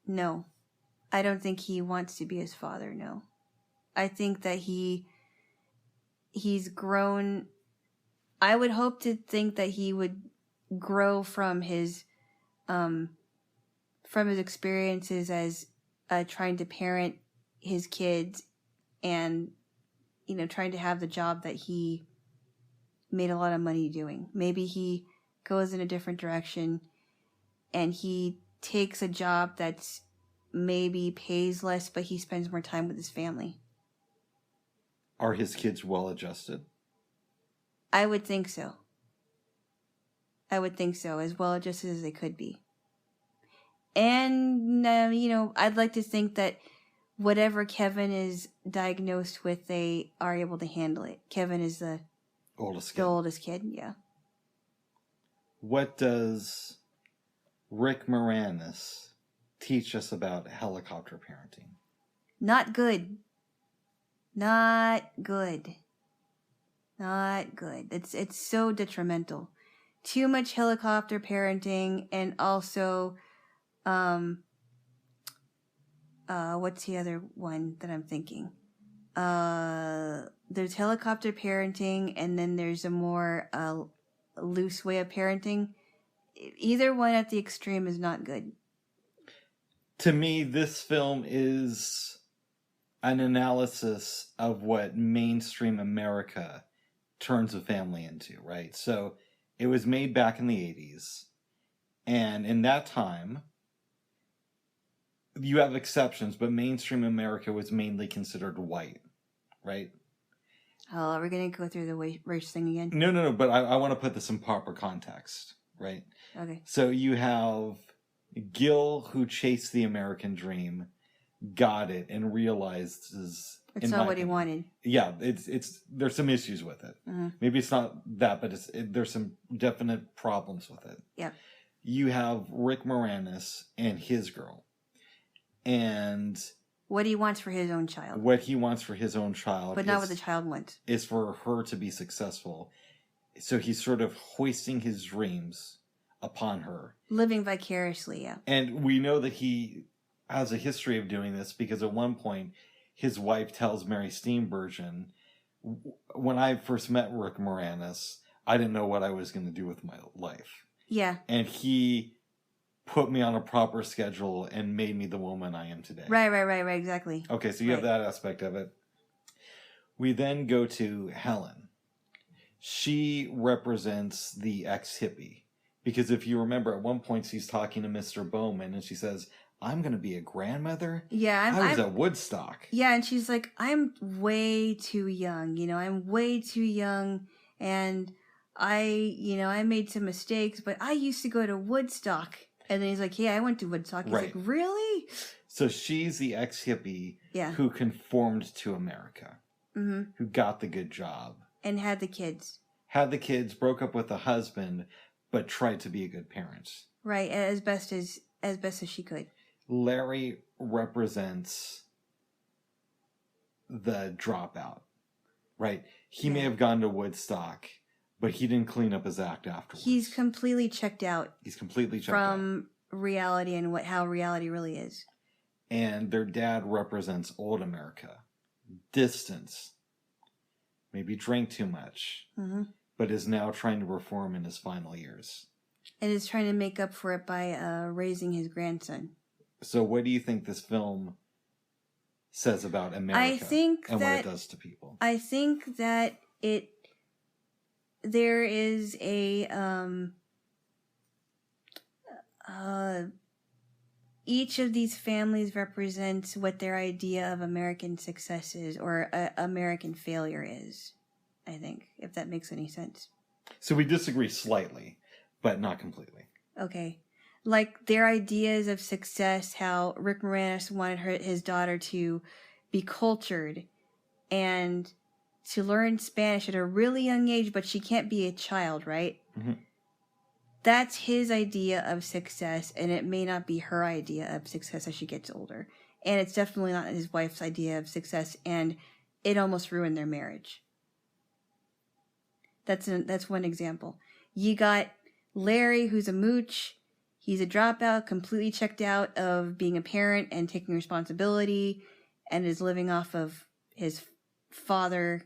No. I don't think he wants to be his father, no. I think that he's grown. I would hope to think that he would grow from his experiences as trying to parent his kids and, trying to have the job that he made a lot of money doing. Maybe he goes in a different direction and he takes a job that's maybe pays less, but he spends more time with his family. Are his kids well adjusted? I would think so. As well adjusted as they could be. And, I'd like to think that whatever Kevin is diagnosed with, they are able to handle it. Kevin is the oldest kid, yeah. What does Rick Moranis teach us about helicopter parenting? Not good. It's so detrimental. Too much helicopter parenting, and also, what's the other one that I'm thinking? There's helicopter parenting, and then there's a more loose way of parenting. Either one at the extreme is not good. To me, this film is an analysis of what mainstream America turns a family into, right? So it was made back in the 80s. And in that time, you have exceptions, but mainstream America was mainly considered white, right? Oh, are we going to go through the race thing again? No, but I want to put this in proper context, right? Okay. So you have Gil, who chased the American dream, got it, and realizes it's not what he wanted. Yeah, it's there's some issues with it. Mm-hmm. Maybe it's not that, but there's some definite problems with it. Yeah. You have Rick Moranis and his girl, and what he wants for his own child. But not what the child wants. Is for her to be successful. So he's sort of hoisting his dreams upon her. Living vicariously, yeah. And we know that he has a history of doing this because at one point his wife tells Mary Steenburgen, when I first met Rick Moranis, I didn't know what I was going to do with my life. Yeah. And he put me on a proper schedule and made me the woman I am today. Right, exactly. Okay, so you have that aspect of it. We then go to Helen. She represents the ex-hippie. Because if you remember, at one point she's talking to Mr. Bowman and she says, I'm going to be a grandmother? Yeah. I was at Woodstock. Yeah, and she's like, I'm way too young. I'm way too young. And I made some mistakes, but I used to go to Woodstock. And then he's like, yeah, I went to Woodstock. He's like, really? So she's the ex-hippie who conformed to America. Mm-hmm. Who got the good job. And had the kids. Broke up with the husband, but tried to be a good parent. Right, as best as she could. Larry represents the dropout, right? He may have gone to Woodstock, but he didn't clean up his act afterwards. He's completely checked out. From reality and how reality really is. And their dad represents old America. Distance. Maybe drank too much. Mm-hmm. But is now trying to reform in his final years. And is trying to make up for it by raising his grandson. So what do you think this film says about America what it does to people? I think that there is a each of these families represents what their idea of American success is or American failure is, I think, if that makes any sense. So we disagree slightly, but not completely. Okay. Like their ideas of success, how Rick Moranis wanted his daughter to be cultured and to learn Spanish at a really young age, but she can't be a child, right? Mm-hmm. That's his idea of success, and it may not be her idea of success as she gets older. And it's definitely not his wife's idea of success, and it almost ruined their marriage. That's one example. You got Larry, who's a mooch. He's a dropout, completely checked out of being a parent and taking responsibility, and is living off of his father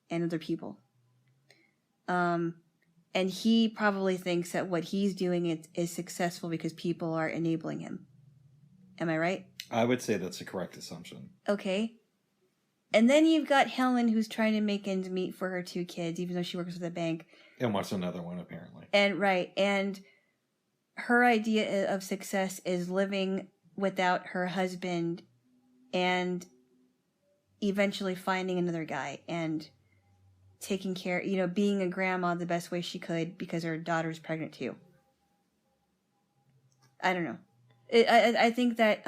and other people. And he probably thinks that what he's doing is successful because people are enabling him. Am I right? I would say that's a correct assumption. Okay. And then you've got Helen, who's trying to make ends meet for her 2 kids, even though she works at the bank. And wants another one, apparently. And her idea of success is living without her husband and eventually finding another guy and taking care, being a grandma the best way she could because her daughter's pregnant too. I don't know. I think that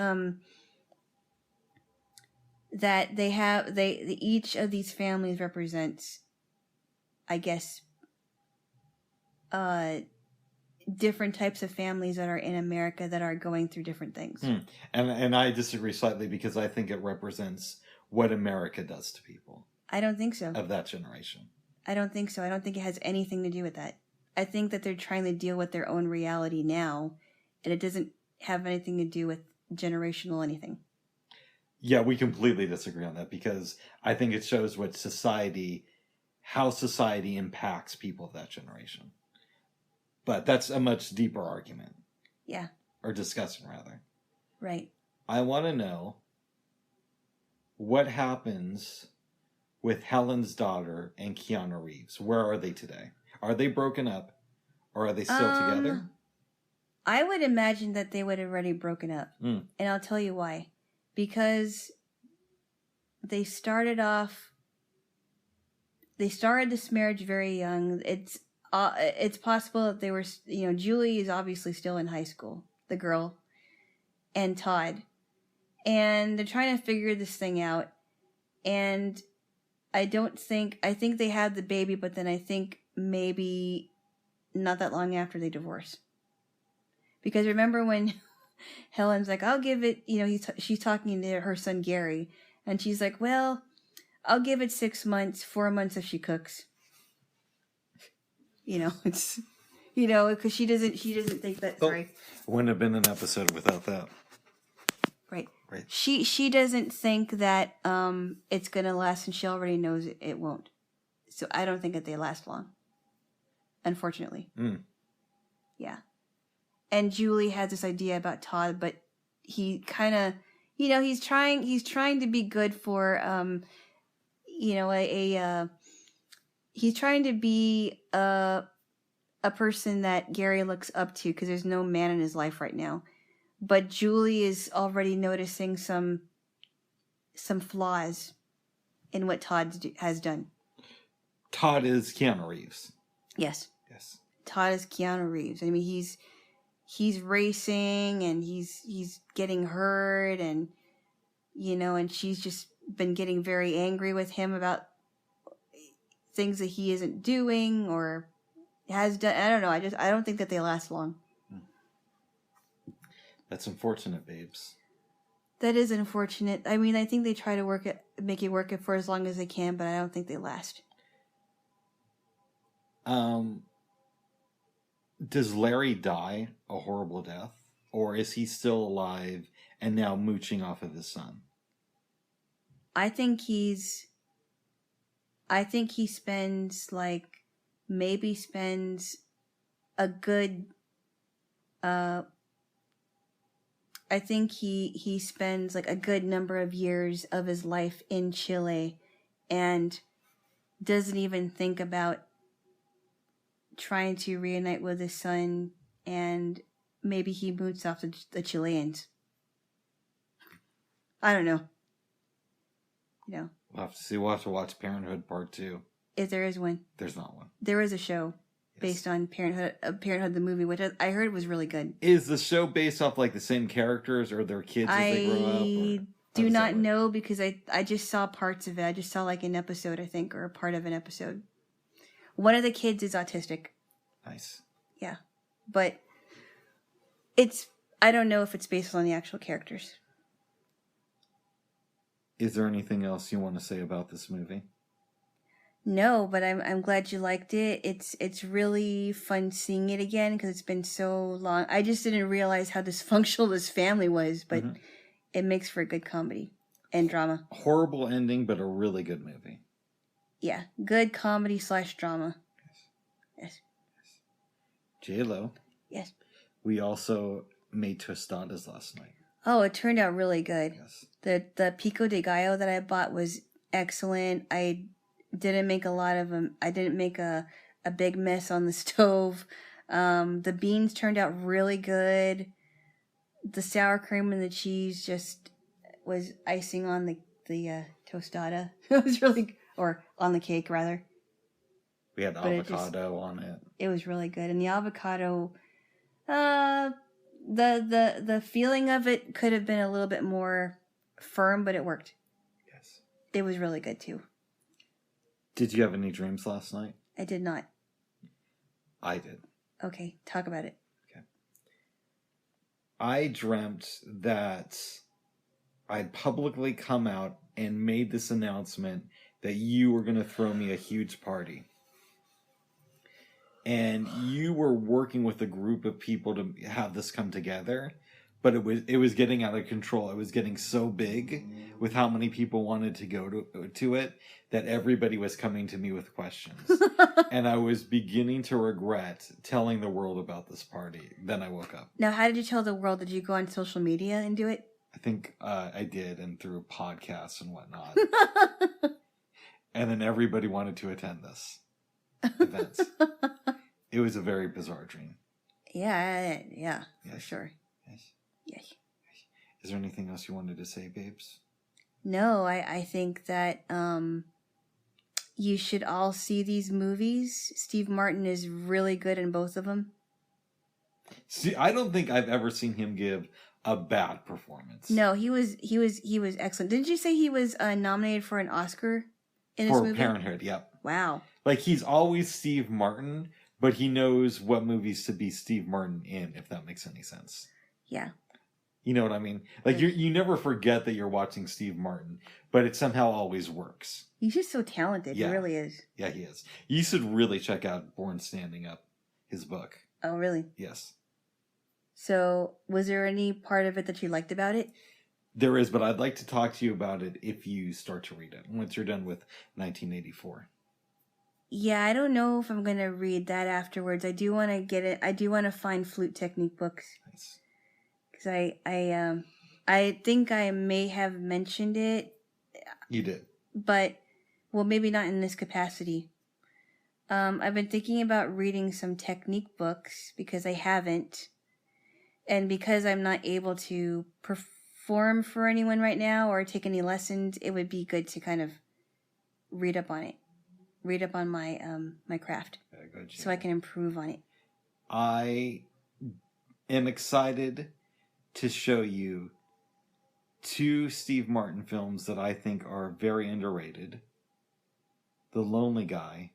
that each of these families represents, I guess, different types of families that are in America that are going through different things. And I disagree slightly because I think it represents what America does to people. I don't think so. Of that generation. I don't think so. I don't think it has anything to do with that. I think that they're trying to deal with their own reality now, and it doesn't have anything to do with generational anything. Yeah, we completely disagree on that because I think it shows how society impacts people of that generation. But that's a much deeper argument. Yeah. Or discussion, rather. Right. I want to know what happens with Helen's daughter and Keanu Reeves. Where are they today? Are they broken up? Or are they still together? I would imagine that they would have already broken up. And I'll tell you why. Because they started this marriage very young. It's possible that they were, Julie is obviously still in high school, the girl, and Todd. And they're trying to figure this thing out. And I think they had the baby, but then I think maybe not that long after they divorced. Because remember when Helen's like, I'll give it, she's talking to her son Gary, and she's like, well, I'll give it 6 months, 4 months if she cooks. It's, because she doesn't think that, sorry. Wouldn't have been an episode without that. Right. She doesn't think that it's going to last, and she already knows it won't. So I don't think that they last long. Unfortunately. Yeah. And Julie has this idea about Todd, but he kind of, he's trying to be good for, he's trying to be a person that Gary looks up to because there's no man in his life right now. But Julie is already noticing some flaws in what Todd has done. Todd is Keanu Reeves. Yes. Todd is Keanu Reeves. I mean, he's racing and he's getting hurt and and she's just been getting very angry with him about things that he isn't doing or has done. I don't know. I don't think that they last long. That's unfortunate, babes. That is unfortunate. I mean, I think they try to make it work for as long as they can, but I don't think they last. Does Larry die a horrible death? Or is he still alive and now mooching off of his son? I think he spends a good, I think he spends like a good number of years of his life in Chile and doesn't even think about trying to reunite with his son, and maybe he moots off the Chileans. I don't know. We'll have to see. We'll have to watch Parenthood Part 2. If there is one. There's not one. There is a show based on Parenthood the movie, which I heard was really good. Is the show based off like the same characters or their kids as they grow up? I do not know because I just saw parts of it. I just saw like an episode, I think, or a part of an episode. One of the kids is autistic. Nice. Yeah. But I don't know if it's based on the actual characters. Is there anything else you want to say about this movie? No, but I'm glad you liked it. It's really fun seeing it again because it's been so long. I just didn't realize how dysfunctional this family was, but it makes for a good comedy and drama. Horrible ending, but a really good movie. Yeah, good comedy / drama. Yes. Jaylo. Yes. We also made tostadas last night. Oh, it turned out really good. Yes. The pico de gallo that I bought was excellent. I didn't make a lot of them. I didn't make a big mess on the stove. The beans turned out really good. The sour cream and the cheese just was icing on the tostada. It was really, or on the cake rather. We had avocado on it. It was really good, and the avocado, the feeling of it could have been a little bit more firm, but it worked. Yes. It was really good too. Did you have any dreams last night? I did not. I did. Okay, talk about it. Okay. I dreamt that I'd publicly come out and made this announcement that you were going to throw me a huge party. And you were working with a group of people to have this come together, but it was getting out of control. It was getting so big with how many people wanted to go to it that everybody was coming to me with questions. And I was beginning to regret telling the world about this party. Then I woke up. Now, how did you tell the world? Did you go on social media and do it? I think I did, and through podcasts and whatnot. And then everybody wanted to attend this event. It was a very bizarre dream. Yeah, yes. For sure. Yes. Yes. Is there anything else you wanted to say, babes? No, I think that you should all see these movies. Steve Martin is really good in both of them. See, I don't think I've ever seen him give a bad performance. No, he was excellent. Didn't you say he was nominated for an Oscar in this movie? For Parenthood, yep. Wow. Like, he's always Steve Martin, but he knows what movies to be Steve Martin in, if that makes any sense. Yeah. You know what I mean? Like, you never forget that you're watching Steve Martin, but it somehow always works. He's just so talented. Yeah. He really is. Yeah, he is. You should really check out Born Standing Up, his book. Oh, really? Yes. So, was there any part of it that you liked about it? There is, but I'd like to talk to you about it if you start to read it, once you're done with 1984. Yeah, I don't know if I'm going to read that afterwards. I do want to get it. I do want to find flute technique books. Nice. Because I think I may have mentioned it. You did. But, well, maybe not in this capacity. I've been thinking about reading some technique books because I haven't. And because I'm not able to perform for anyone right now or take any lessons, it would be good to kind of read up on it. Read up on my my craft. So I can improve on it. I am excited to show you 2 Steve Martin films that I think are very underrated. The Lonely Guy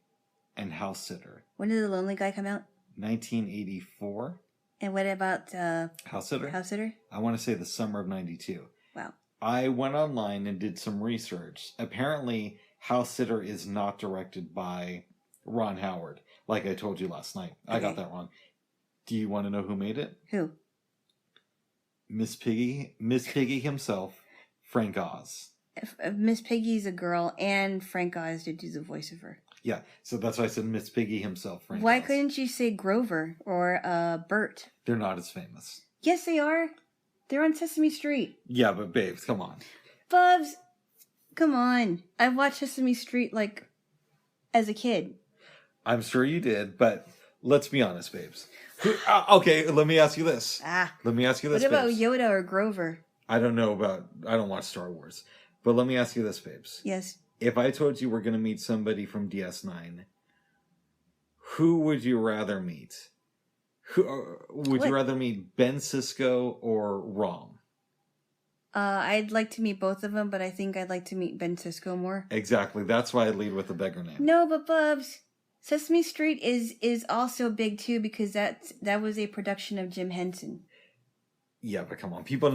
and House Sitter. When did The Lonely Guy come out? 1984. And what about House Sitter? House Sitter? I want to say the summer of 92. Wow. I went online and did some research. Apparently, House Sitter is not directed by Ron Howard, like I told you last night. Okay. I got that wrong. Do you want to know who made it? Who? Miss Piggy himself, Frank Oz. Miss Piggy's a girl, and Frank Oz did do the voice of her. Yeah, so that's why I said Miss Piggy himself, Frank Why Oz. couldn't you say Grover or Bert? They're not as famous. Yes, they are. They're on Sesame Street. Yeah, but babes, come on. Bubs, come on. I watched Sesame Street, like, as a kid. I'm sure you did, but let's be honest, babes. Okay, let me ask you this. Let me ask you this, What about babes. Yoda or Grover? I don't watch Star Wars. But let me ask you this, babes. Yes. If I told you we're going to meet somebody from DS9, who would you rather meet? Would you rather meet Ben Sisko or Rom? I'd like to meet both of them, but I think I'd like to meet Ben Sisko more. Exactly. That's why I lead with the beggar name. No, but Bubs, Sesame Street is also big too because that was a production of Jim Henson. Yeah, but come on. People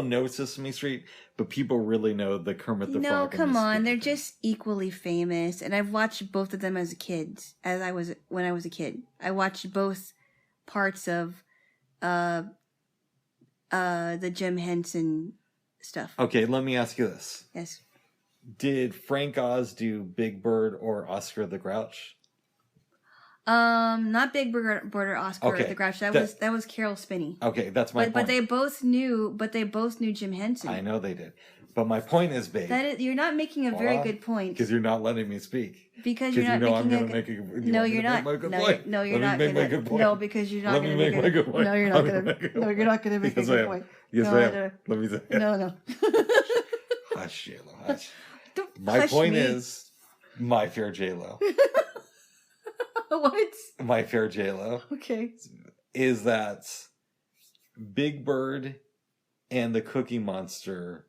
know Sesame Street, but people really know the Kermit the Frog. No, come on. They're just equally famous. And I've watched both of them as a kid. When I was a kid. I watched both parts of the Jim Henson stuff. Okay, let me ask you this. Yes. Did Frank Oz do Big Bird or Oscar the Grouch? Not Big Bird or Oscar the Grouch. That was Carol Spinney. Okay, that's my point. But they both knew Jim Henson. I know they did. But my point is, babe. You're not making a very good point. Because you're not letting me speak. Because you're not making a good point. No, you're not. No, you're not going to. No, because you're not going to make a good point. No, you're not going to. No, you're not going to make a good point. Yes, I am. Let me say. No. Hush, Jaylo, hush. My point is, my fair Jaylo. What? My fair Jaylo. Okay. Is that Big Bird and the Cookie Monster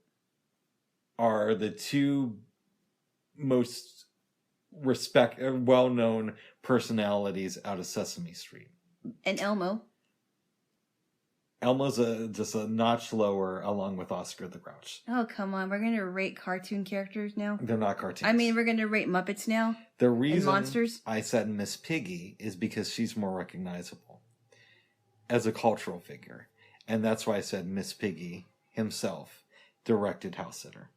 are the two most well-known personalities out of Sesame Street. And Elmo. Elmo's just a notch lower, along with Oscar the Grouch. Oh, come on. We're going to rate cartoon characters now? They're not cartoons. I mean, we're going to rate Muppets now? The reason monsters? I said Miss Piggy is because she's more recognizable as a cultural figure. And that's why I said Miss Piggy himself directed House Sitter.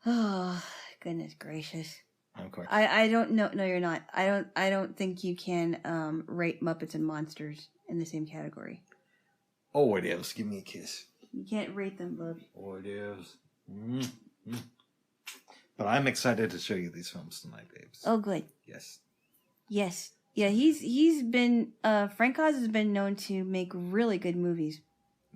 Oh, goodness gracious. I'm correct. I don't know. No, you're not. I don't think you can rate Muppets and monsters in the same category. Oh, what else? Give me a kiss. You can't rate them, love. What else? But I'm excited to show you these films tonight, babes. Oh, good. Yes. Yes. Yeah, he's been Frank Oz has been known to make really good movies.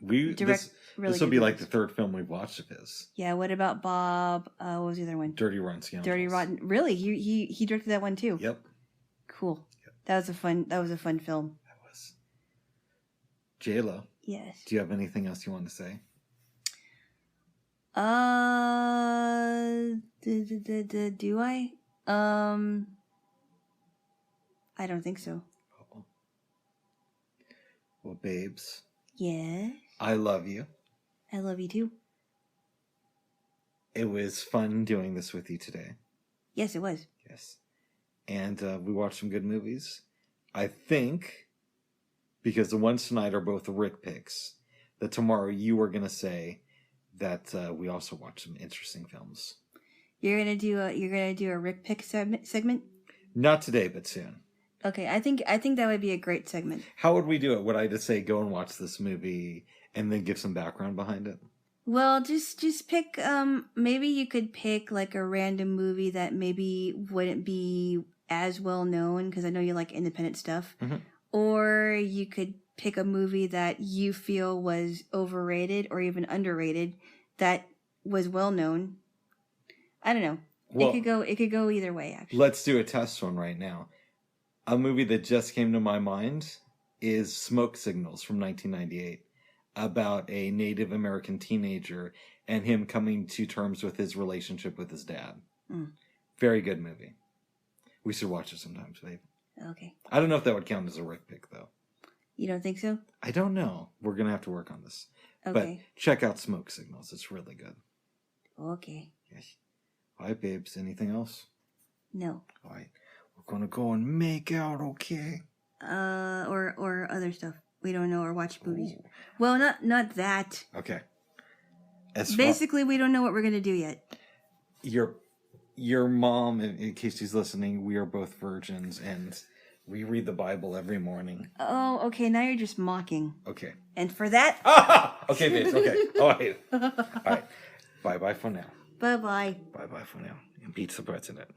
This will be like the third film we've watched of his. Yeah. What about Bob? What was the other one? Dirty Rotten Scoundrels. Dirty Rotten. Really? He directed that one too. Yep. Cool. Yep. That was a fun film. That was. Jaylo. Yes. Do you have anything else you want to say? Do I? I don't think so. Oh. Well, babes. Yes. I love you. I love you too. It was fun doing this with you today. Yes, it was. Yes. And we watched some good movies. I think, because the ones tonight are both Rick picks, that tomorrow you were going to say that we also watched some interesting films. You're gonna do a Rick pick segment? Not today, but soon. Okay, I think that would be a great segment. How would we do it? Would I just say go and watch this movie and then give some background behind it? Well, just pick. Maybe you could pick like a random movie that maybe wouldn't be as well known, because I know you like independent stuff. Mm-hmm. Or you could pick a movie that you feel was overrated or even underrated that was well known. I don't know. Well, it could go either way, actually. Let's do a test one right now. A movie that just came to my mind is Smoke Signals from 1998, about a Native American teenager and him coming to terms with his relationship with his dad. Very good movie. We should watch it sometimes, babe. Okay. I don't know if that would count as a Rick pick, though. You don't think so? I don't know. We're going to have to work on this. Okay. But check out Smoke Signals. It's really good. Okay. Yes. All right, babes. Anything else? No. All right. We're going to go and make out, okay? Or other stuff. We don't know, or watch movies. Ooh. Well, not that. Okay. Basically, we don't know what we're going to do yet. Your mom, in case she's listening, we are both virgins, and we read the Bible every morning. Oh, okay. Now you're just mocking. Okay. And for that... Okay, babes. Okay. All right. All right. Bye-bye for now. Bye-bye. Bye-bye for now. Impeach the president.